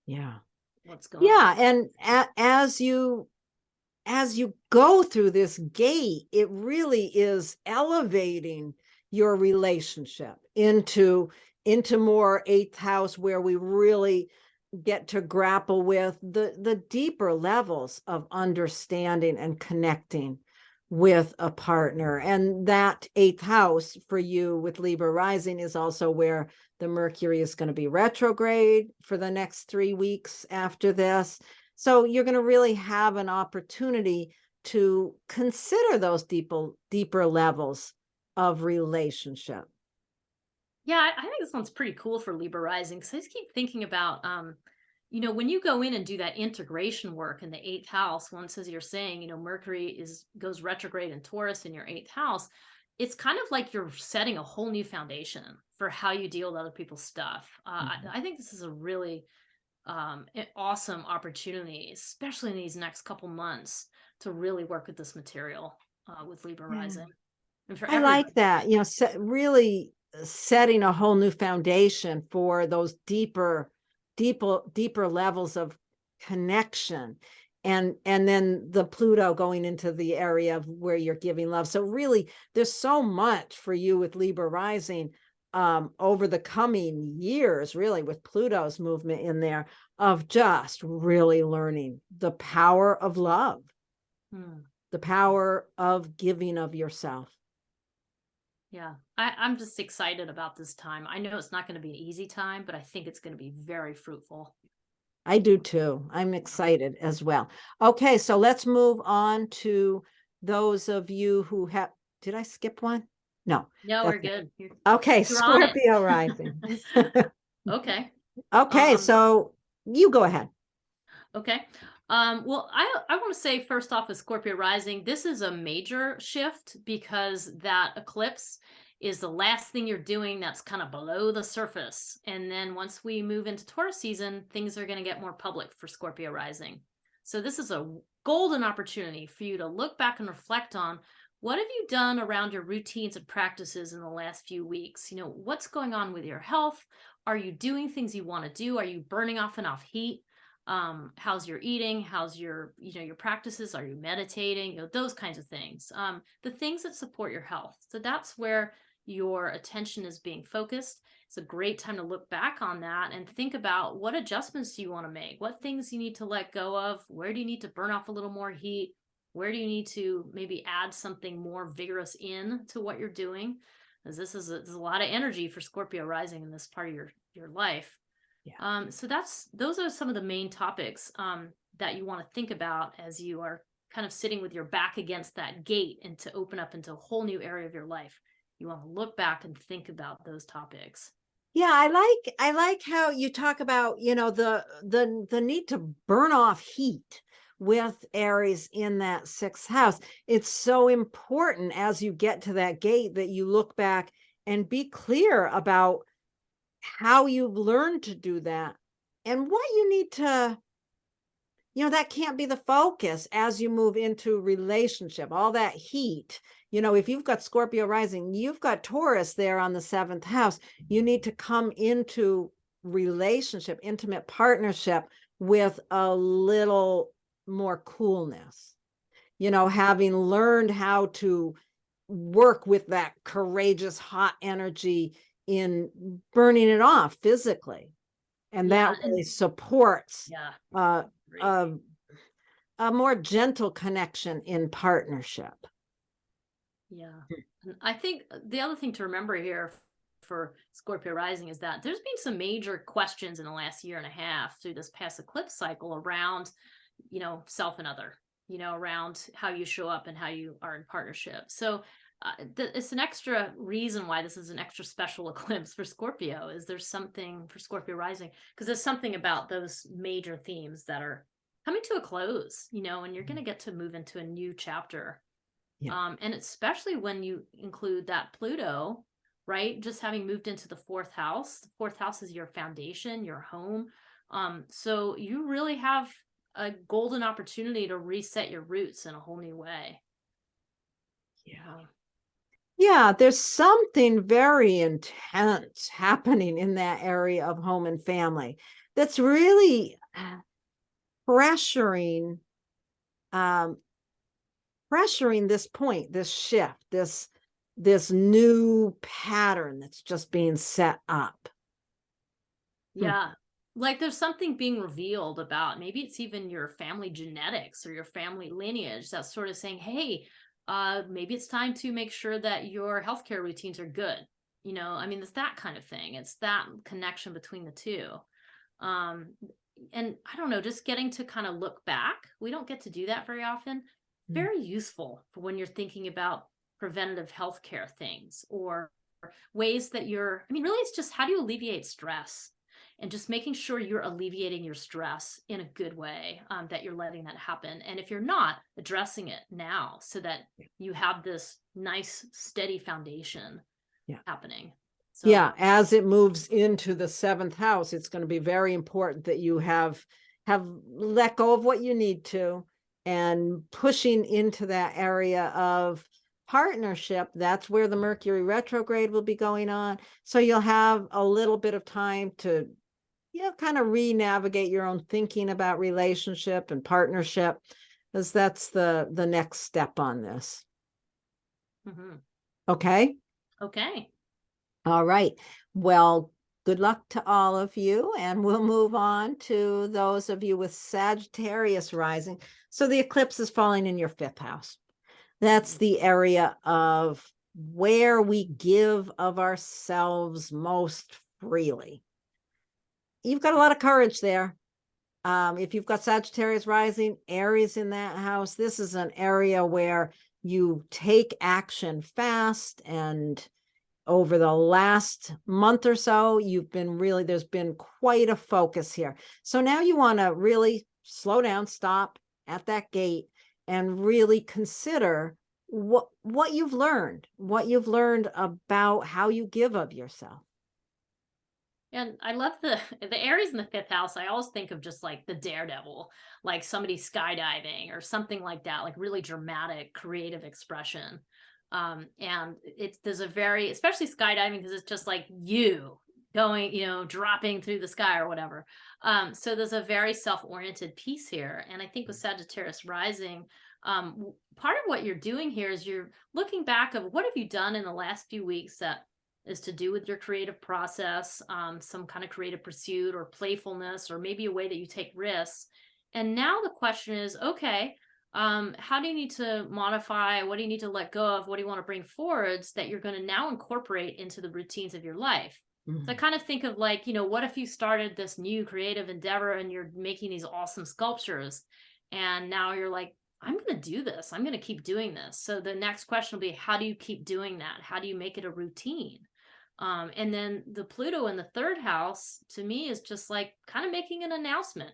Yeah. what's going on. And as you go through this gate, it really is elevating your relationship into more 8th house, where we really get to grapple with the deeper levels of understanding and connecting with a partner. And that 8th house for you with Libra rising is also where the Mercury is going to be retrograde for the next 3 weeks after this. So you're going to really have an opportunity to consider those deeper levels of relationship. Yeah, I think this one's pretty cool for Libra rising, because I just keep thinking about, you know, when you go in and do that integration work in the 8th house, once, as you're saying, you know, Mercury goes retrograde in Taurus in your 8th house. It's kind of like you're setting a whole new foundation for how you deal with other people's stuff. I think this is a really awesome opportunity, especially in these next couple months, to really work with this material with Libra rising. And for I like everybody. that, you know, really setting a whole new foundation for those deeper levels of connection. And then the Pluto going into the area of where you're giving love. So really, there's so much for you with Libra rising over the coming years, really, with Pluto's movement in there, of just really learning the power of love, the power of giving of yourself. Yeah. I'm just excited about this time. I know it's not going to be an easy time, but I think it's going to be very fruitful. I do too. I'm excited as well. Okay, so let's move on to those of you who have, did I skip one? No, No, that's we're it. good. Okay, You're on it. Scorpio rising. Okay. Okay, Um, so you go ahead. okay. Well, I want to say first off with Scorpio rising, this is a major shift because that eclipse is the last thing you're doing that's kind of below the surface. And then once we move into Taurus season, things are going to get more public for Scorpio rising. So this is a golden opportunity for you to look back and reflect on what have you done around your routines and practices in the last few weeks? You know, what's going on with your health? Are you doing things you want to do? Are you burning off enough heat? How's your eating? How's your, your practices? Are you meditating? Those kinds of things. The things that support your health. So that's where your attention is being focused. It's a great time to look back on that and think about what adjustments do you want to make? What things you need to let go of? Where do you need to burn off a little more heat? Where do you need to maybe add something more vigorous in to what you're doing? Because there's a lot of energy for Scorpio rising in this part of your life. Yeah. So those are some of the main topics that you want to think about as you are kind of sitting with your back against that gate and to open up into a whole new area of your life. You want to look back and think about those topics. Yeah, I like how you talk about, the need to burn off heat with Aries in that sixth house. It's so important as you get to that gate that you look back and be clear about how you've learned to do that and what you need to, that can't be the focus as you move into relationship, all that heat. If you've got Scorpio rising, you've got Taurus there on the seventh house. You need to come into relationship, intimate partnership with a little more coolness, having learned how to work with that courageous, hot energy in burning it off physically. And Yeah, that really supports yeah, uh, great. a, a more gentle connection in partnership. Yeah. And I think the other thing to remember here for Scorpio rising is that there's been some major questions in the last year and a half through this past eclipse cycle around, self and other, around how you show up and how you are in partnership. So it's an extra reason why this is an extra special eclipse for Scorpio is there's something for Scorpio rising because there's something about those major themes that are coming to a close, and you're going to get to move into a new chapter. Yeah. And especially when you include that Pluto, right? Just having moved into the fourth house. The fourth house is your foundation, your home. So you really have a golden opportunity to reset your roots in a whole new way. Yeah. Yeah, there's something very intense happening in that area of home and family that's really pressuring pressuring this point, this shift, this new pattern that's just being set up. Yeah. Like there's something being revealed about maybe it's even your family genetics or your family lineage that's sort of saying, hey, maybe it's time to make sure that your healthcare routines are good. It's that kind of thing. It's that connection between the two. And I don't know, just getting to kind of look back. We don't get to do that very often. Very useful for when you're thinking about preventative healthcare things or ways that really it's just how do you alleviate stress and just making sure you're alleviating your stress in a good way, that you're letting that happen. And if you're not, addressing it now so that you have this nice, steady foundation happening. So, yeah, as it moves into the seventh house, it's going to be very important that you have let go of what you need to and pushing into that area of partnership. That's where the Mercury retrograde will be going on. So you'll have a little bit of time to kind of re-navigate your own thinking about relationship and partnership, because that's the next step on this. Okay. All right. Well, good luck to all of you. And we'll move on to those of you with Sagittarius rising. So the eclipse is falling in your fifth house. That's the area of where we give of ourselves most freely. You've got a lot of courage there. If you've got Sagittarius rising, Aries in that house, this is an area where you take action fast. And over the last month or so, there's been quite a focus here. So now you want to really slow down, stop at that gate, and really consider what you've learned about how you give of yourself. And I love the Aries in the fifth house. I always think of just like the daredevil, like somebody skydiving or something like that, like really dramatic, creative expression. And there's a very, especially skydiving, because it's just like you going, dropping through the sky or whatever. So there's a very self-oriented piece here. And I think with Sagittarius rising, part of what you're doing here is you're looking back of what have you done in the last few weeks that is to do with your creative process, some kind of creative pursuit or playfulness, or maybe a way that you take risks. And now the question is, okay, how do you need to modify? What do you need to let go of? What do you want to bring forwards that you're going to now incorporate into the routines of your life? Mm-hmm. So I kind of think of like, what if you started this new creative endeavor and you're making these awesome sculptures, and now you're like, I'm going to do this. I'm going to keep doing this. So the next question will be, how do you keep doing that? How do you make it a routine? And then the Pluto in the third house, to me, is just like kind of making an announcement.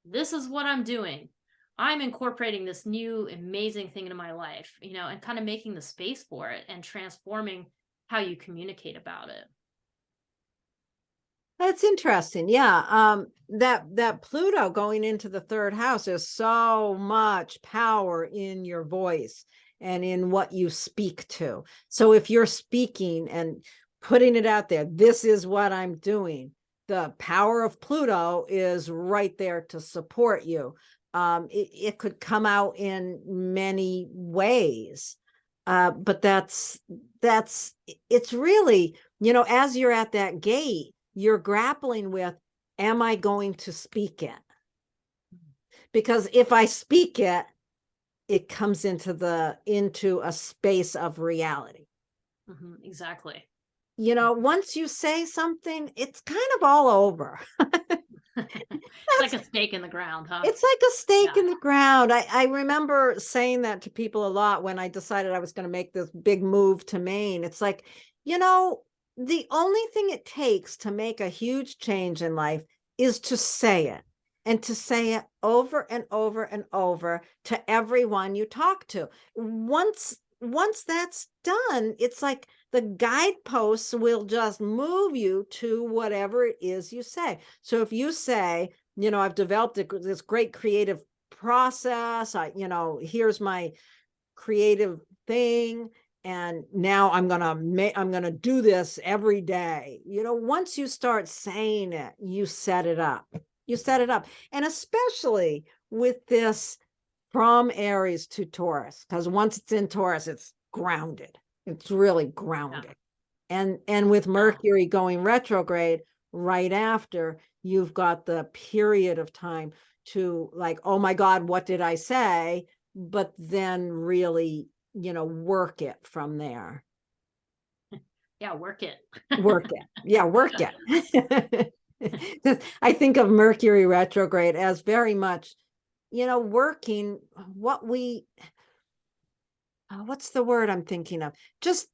This is what I'm doing. I'm incorporating this new amazing thing into my life, and kind of making the space for it and transforming how you communicate about it. That's interesting. Yeah. That Pluto going into the third house, there's so much power in your voice and in what you speak to. So if you're speaking and putting it out there, this is what I'm doing, the power of Pluto is right there to support you. It could come out in many ways. But it's really, as you're at that gate, you're grappling with, am I going to speak it? Because if I speak it, it comes into a space of reality. Mm-hmm, exactly. Once you say something, it's kind of all over. It's like a stake in the ground, huh? It's like a stake in the ground. I remember saying that to people a lot when I decided I was going to make this big move to Maine. It's like, the only thing it takes to make a huge change in life is to say it, and to say it over and over and over to everyone you talk to. Once that's done, it's like the guideposts will just move you to whatever it is you say. So if you say, I've developed this great creative process, here's my creative thing, and now I'm gonna do this every day. Once you start saying it, you set it up. And especially with this from Aries to Taurus, because once it's in Taurus, it's grounded. It's really grounded. Yeah. And with Mercury going retrograde right after, you've got the period of time to like, oh my God, what did I say? But then really, work it from there. Yeah, work it. Work it. Yeah, work it. I think of Mercury retrograde as very much, working what what's the word I'm thinking of? Just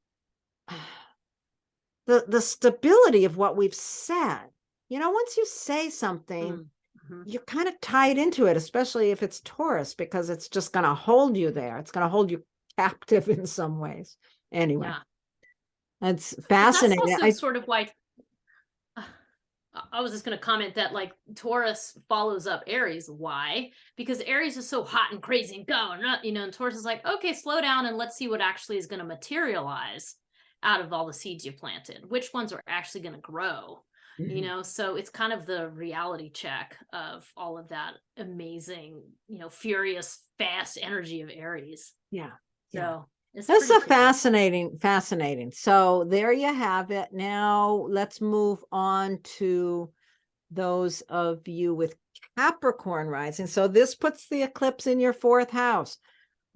the stability of what we've said. Once you say something, you're kind of tied into it, especially if it's Taurus, because it's just going to hold you there. It's going to hold you captive in some ways. Anyway, that's fascinating. That's also sort of why I was just going to comment that like Taurus follows up Aries. Why? Because Aries is so hot and crazy and going, and Taurus is like, okay, slow down and let's see what actually is going to materialize out of all the seeds you planted. Which ones are actually going to grow? So it's kind of the reality check of all of that amazing, furious, fast energy of Aries. Yeah. So that's a fascinating. So there you have it. Now let's move on to those of you with Capricorn rising. So this puts the eclipse in your fourth house.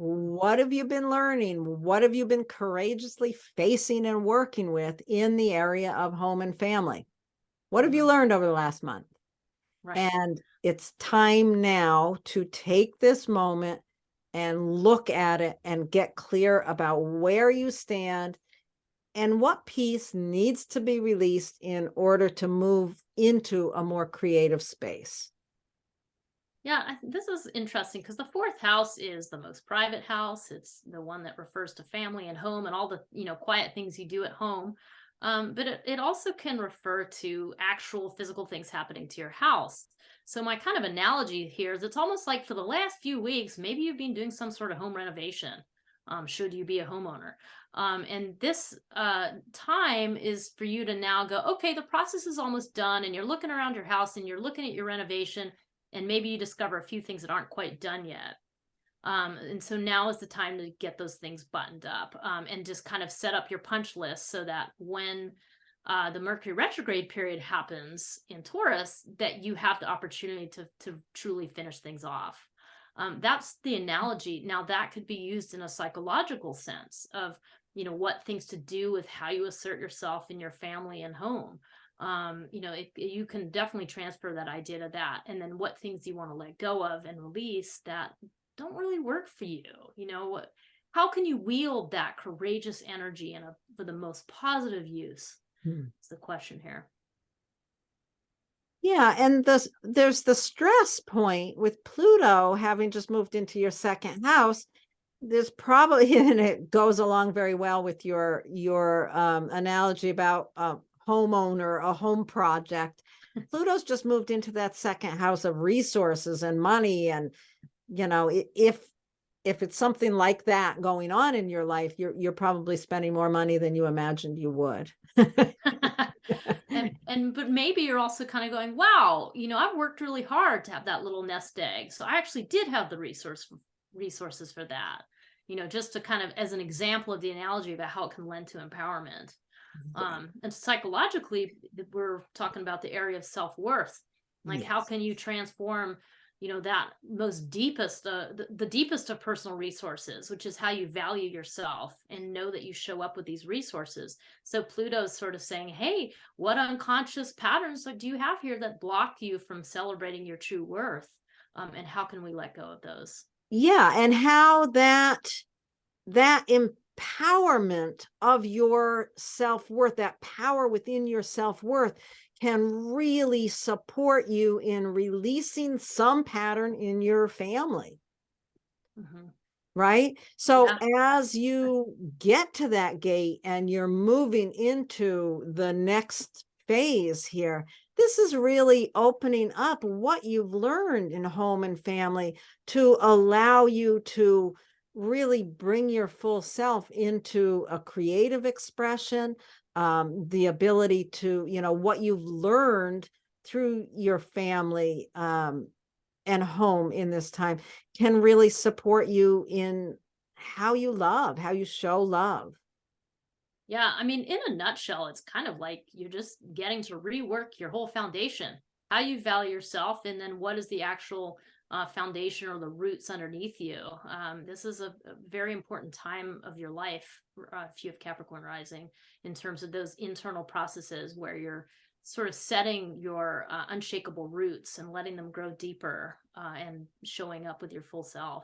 What have you been learning? What have you been courageously facing and working with in the area of home and family? What have you learned over the last month? Right. And it's time now to take this moment and look at it and get clear about where you stand and what piece needs to be released in order to move into a more creative space. Yeah, this is interesting because the fourth house is the most private house. It's the one that refers to family and home and all the, quiet things you do at home. But it also can refer to actual physical things happening to your house. So my kind of analogy here is it's almost like for the last few weeks, maybe you've been doing some sort of home renovation, should you be a homeowner. And this time is for you to now go, okay, the process is almost done, and you're looking around your house and you're looking at your renovation, and maybe you discover a few things that aren't quite done yet. And so now is the time to get those things buttoned up, and just kind of set up your punch list so that when the Mercury retrograde period happens in Taurus, that you have the opportunity to truly finish things off. That's the analogy. Now that could be used in a psychological sense of, what things to do with how you assert yourself in your family and home. You can definitely transfer that idea to that, and then what things you want to let go of and release that don't really work for you. How can you wield that courageous energy for the most positive use? Is the question here. Yeah, and there's the stress point with Pluto having just moved into your second house. There's probably, and it goes along very well with your analogy about a homeowner, a home project. Pluto's just moved into that second house of resources and money, and if it's something like that going on in your life, you're probably spending more money than you imagined you would. But maybe you're also kind of going, wow, I've worked really hard to have that little nest egg, so I actually did have the resources for that. Just to kind of as an example of the analogy about how it can lend to empowerment. And psychologically, we're talking about the area of self-worth. Like, how can you transform, that most deepest, the deepest of personal resources, which is how you value yourself and know that you show up with these resources. So Pluto's sort of saying, hey, what unconscious patterns do you have here that block you from celebrating your true worth? And how can we let go of those? Yeah, and how that empowerment of your self-worth, that power within your self-worth, can really support you in releasing some pattern in your family. Right? So as you get to that gate and you're moving into the next phase here, this is really opening up what you've learned in home and family to allow you to really bring your full self into a creative expression, the ability to, what you've learned through your family, and home in this time can really support you in how you love, how you show love. Yeah, I mean, in a nutshell, it's kind of like you're just getting to rework your whole foundation, how you value yourself, and then what is the actual foundation or the roots underneath you. This is a very important time of your life, if you have Capricorn rising, in terms of those internal processes where you're sort of setting your unshakable roots and letting them grow deeper, and showing up with your full self.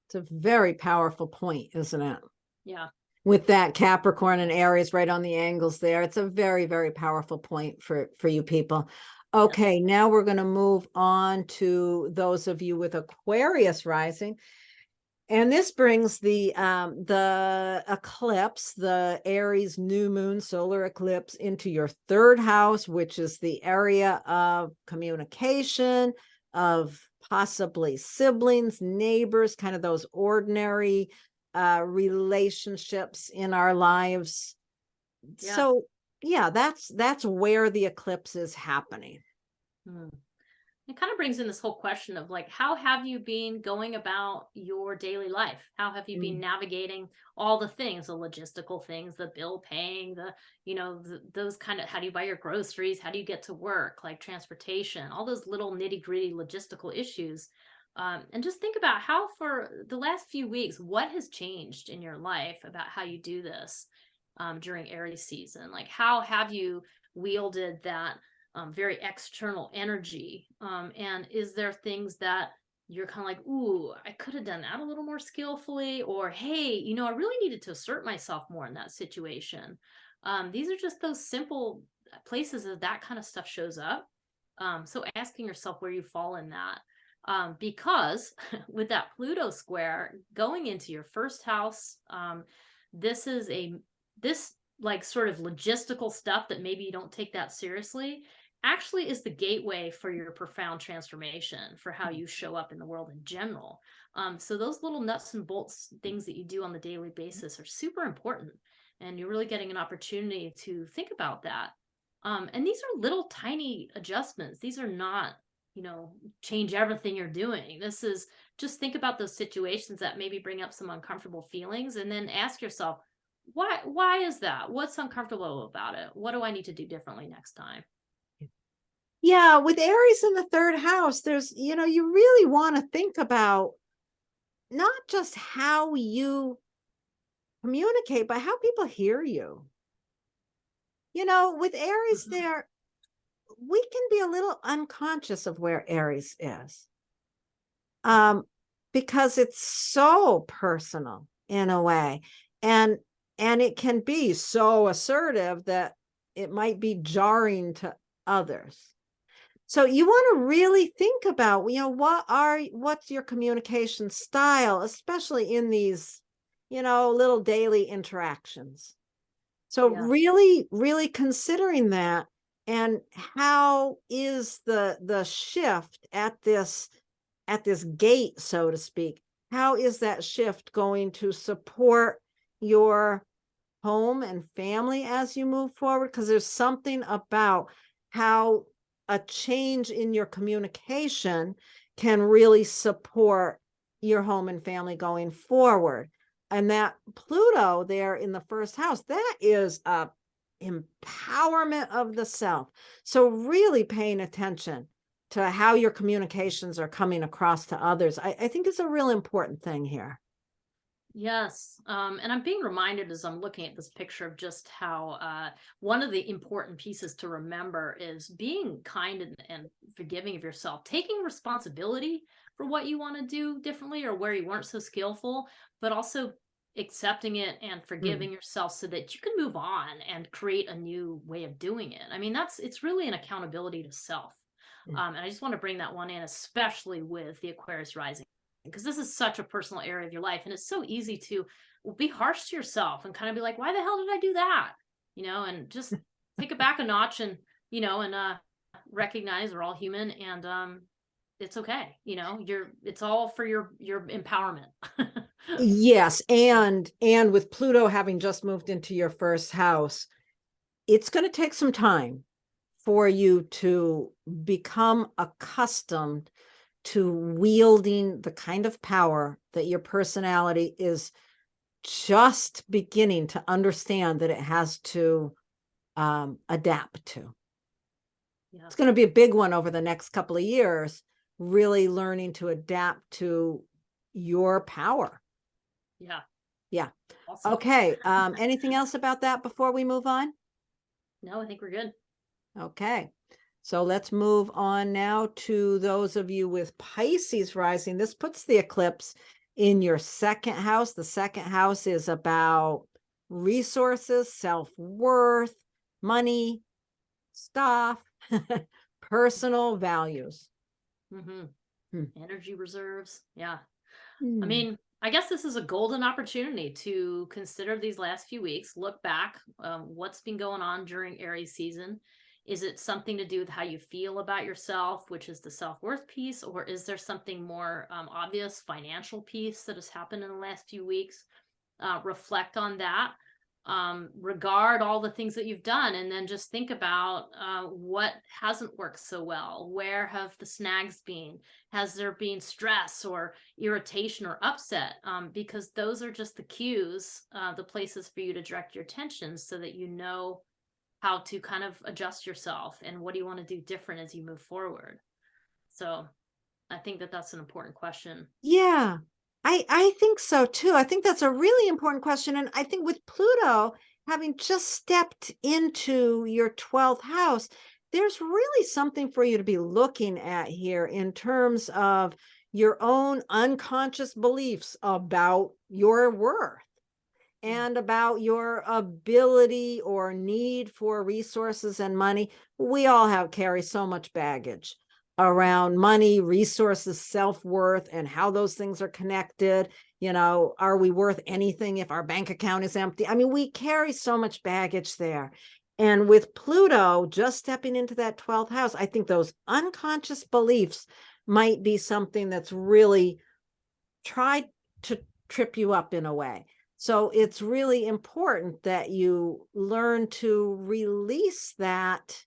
It's a very powerful point, isn't it? Yeah. With that Capricorn and Aries right on the angles there. It's a very, very powerful point for you people. Okay, now we're going to move on to those of you with Aquarius rising. And this brings the eclipse, the Aries New Moon solar eclipse, into your third house, which is the area of communication, of possibly siblings, neighbors, kind of those ordinary relationships in our lives. Yeah. So yeah, that's where the eclipse is happening. It kind of brings in this whole question of like, how have you been going about your daily life? How have you been navigating all the things, the logistical things, the bill paying, those kind of, how do you buy your groceries? How do you get to work? Like transportation, all those little nitty gritty logistical issues. And just think about how for the last few weeks, what has changed in your life about how you do this during Aries season? Like, how have you wielded that very external energy? And is there things that you're kind of like, ooh, I could have done that a little more skillfully, or hey, I really needed to assert myself more in that situation. These are just those simple places that kind of stuff shows up. So asking yourself where you fall in that. Because with that Pluto square going into your first house, this is this like sort of logistical stuff that maybe you don't take that seriously actually is the gateway for your profound transformation for how you show up in the world in general. So those little nuts and bolts things that you do on the daily basis are super important, and you're really getting an opportunity to think about that. And these are little tiny adjustments. These are not, change everything you're doing. This is just think about those situations that maybe bring up some uncomfortable feelings, and then ask yourself, why is that? What's uncomfortable about it? What do I need to do differently next time? Yeah, with Aries in the third house, there's, you really want to think about not just how you communicate, but how people hear you. With Aries there, we can be a little unconscious of where Aries is. Because it's so personal in a way. And it can be so assertive that it might be jarring to others. So you want to really think about, what's your communication style, especially in these, little daily interactions. So Yeah. really, really considering that, and how is the shift at this gate, so to speak, how is that shift going to support your home and family as you move forward? Because there's something about how a change in your communication can really support your home and family going forward. And that Pluto there in the first house, that is a empowerment of the self. So really paying attention to how your communications are coming across to others, I think is a real important thing here. Yes. And I'm being reminded as I'm looking at this picture of just how one of the important pieces to remember is being kind and forgiving of yourself, taking responsibility for what you want to do differently or where you weren't so skillful, but also accepting it and forgiving yourself so that you can move on and create a new way of doing it. I mean, it's really an accountability to self. And I just want to bring that one in, especially with the Aquarius rising, because this is such a personal area of your life, and it's so easy to be harsh to yourself and kind of be like, why the hell did I do that? And just take it back a notch, and recognize we're all human, and it's okay. It's all for your empowerment. Yes, and with Pluto having just moved into your first house, it's going to take some time for you to become accustomed to wielding the kind of power that your personality is just beginning to understand that it has to adapt to. Yeah. It's going to be a big one over the next couple of years, really learning to adapt to your power. Yeah. Yeah. Awesome. Okay. Anything else about that before we move on? No, I think we're good. Okay. So let's move on now to those of you with Pisces rising. This puts the eclipse in your second house. The second house is about resources, self-worth, money, stuff, personal values. Energy reserves. Yeah. I Hmm. mean, I guess this is a golden opportunity to consider these last few weeks, look back, what's been going on during Aries season. Is it something to do with how you feel about yourself, which is the self-worth piece, or is there something more obvious, financial piece that has happened in the last few weeks? Reflect on that. Regard all the things that you've done, and then just think about what hasn't worked so well. Where have the snags been? Has there been stress or irritation or upset? Because those are just the cues, the places for you to direct your attention so that you know how to kind of adjust yourself and what do you want to do different as you move forward. So I think that that's an important question. Yeah, I think so too. I think that's a really important question. And I think with Pluto having just stepped into your 12th house, there's really something for you to be looking at here in terms of your own unconscious beliefs about your worth and about your ability or need for resources and money. We all carry so much baggage around money, resources, self-worth, and how those things are connected. Are we worth anything if our bank account is empty? I mean, we carry so much baggage there. And with Pluto just stepping into that 12th house, I think those unconscious beliefs might be something that's really tried to trip you up in a way. So it's really important that you learn to release that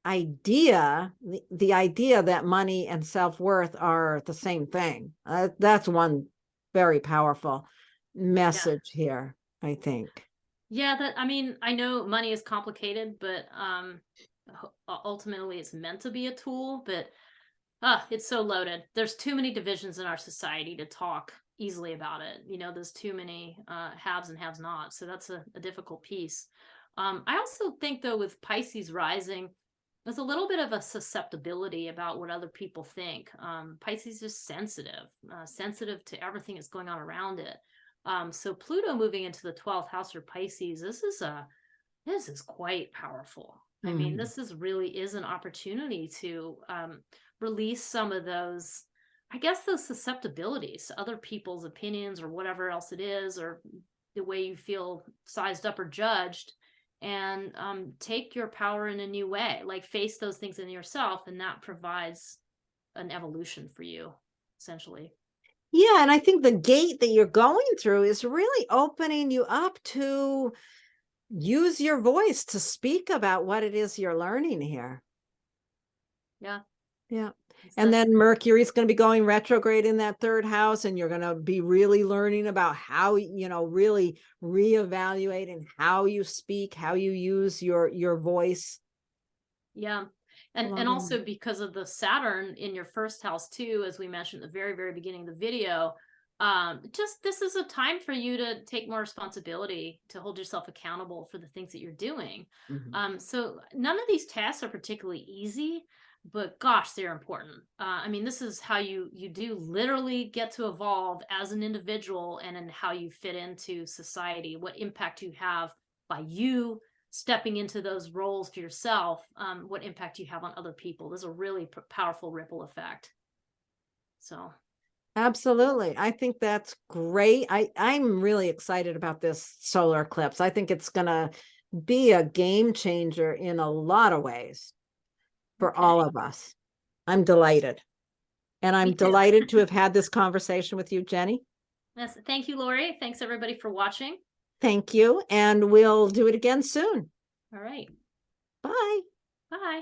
idea, the idea that money and self-worth are the same thing. That's one very powerful message here, I think. Yeah, that I mean, I know money is complicated, but ultimately it's meant to be a tool, but it's so loaded. There's too many divisions in our society to talk easily about it. There's too many haves and haves not. So that's a difficult piece. I also think though with Pisces rising, there's a little bit of a susceptibility about what other people think. Pisces is sensitive to everything that's going on around it. So Pluto moving into the 12th house for Pisces, this is quite powerful. I mean, this really is an opportunity to release some of those, I guess, those susceptibilities to other people's opinions or whatever else it is, or the way you feel sized up or judged, and take your power in a new way, like face those things in yourself, and that provides an evolution for you, essentially. Yeah, and I think the gate that you're going through is really opening you up to use your voice to speak about what it is you're learning here. Yeah. Yeah. And then Mercury's going to be going retrograde in that 3rd house, and you're going to be really learning about how, really reevaluating how you speak, how you use your voice. Yeah. And also because of the Saturn in your 1st house too, as we mentioned at the very, very beginning of the video, just this is a time for you to take more responsibility, to hold yourself accountable for the things that you're doing. So none of these tasks are particularly easy, but gosh, they're important. I mean, this is how you do literally get to evolve as an individual, and in how you fit into society, what impact you have by you stepping into those roles for yourself, what impact you have on other people. There's a really powerful ripple effect. So Absolutely. I think that's great. I'm really excited about this solar eclipse. I think it's going to be a game changer in a lot of ways for all of us. I'm delighted. And I'm delighted to have had this conversation with you, Jenny. Yes, thank you, Laurie. Thanks everybody for watching. Thank you. And we'll do it again soon. All right. Bye. Bye.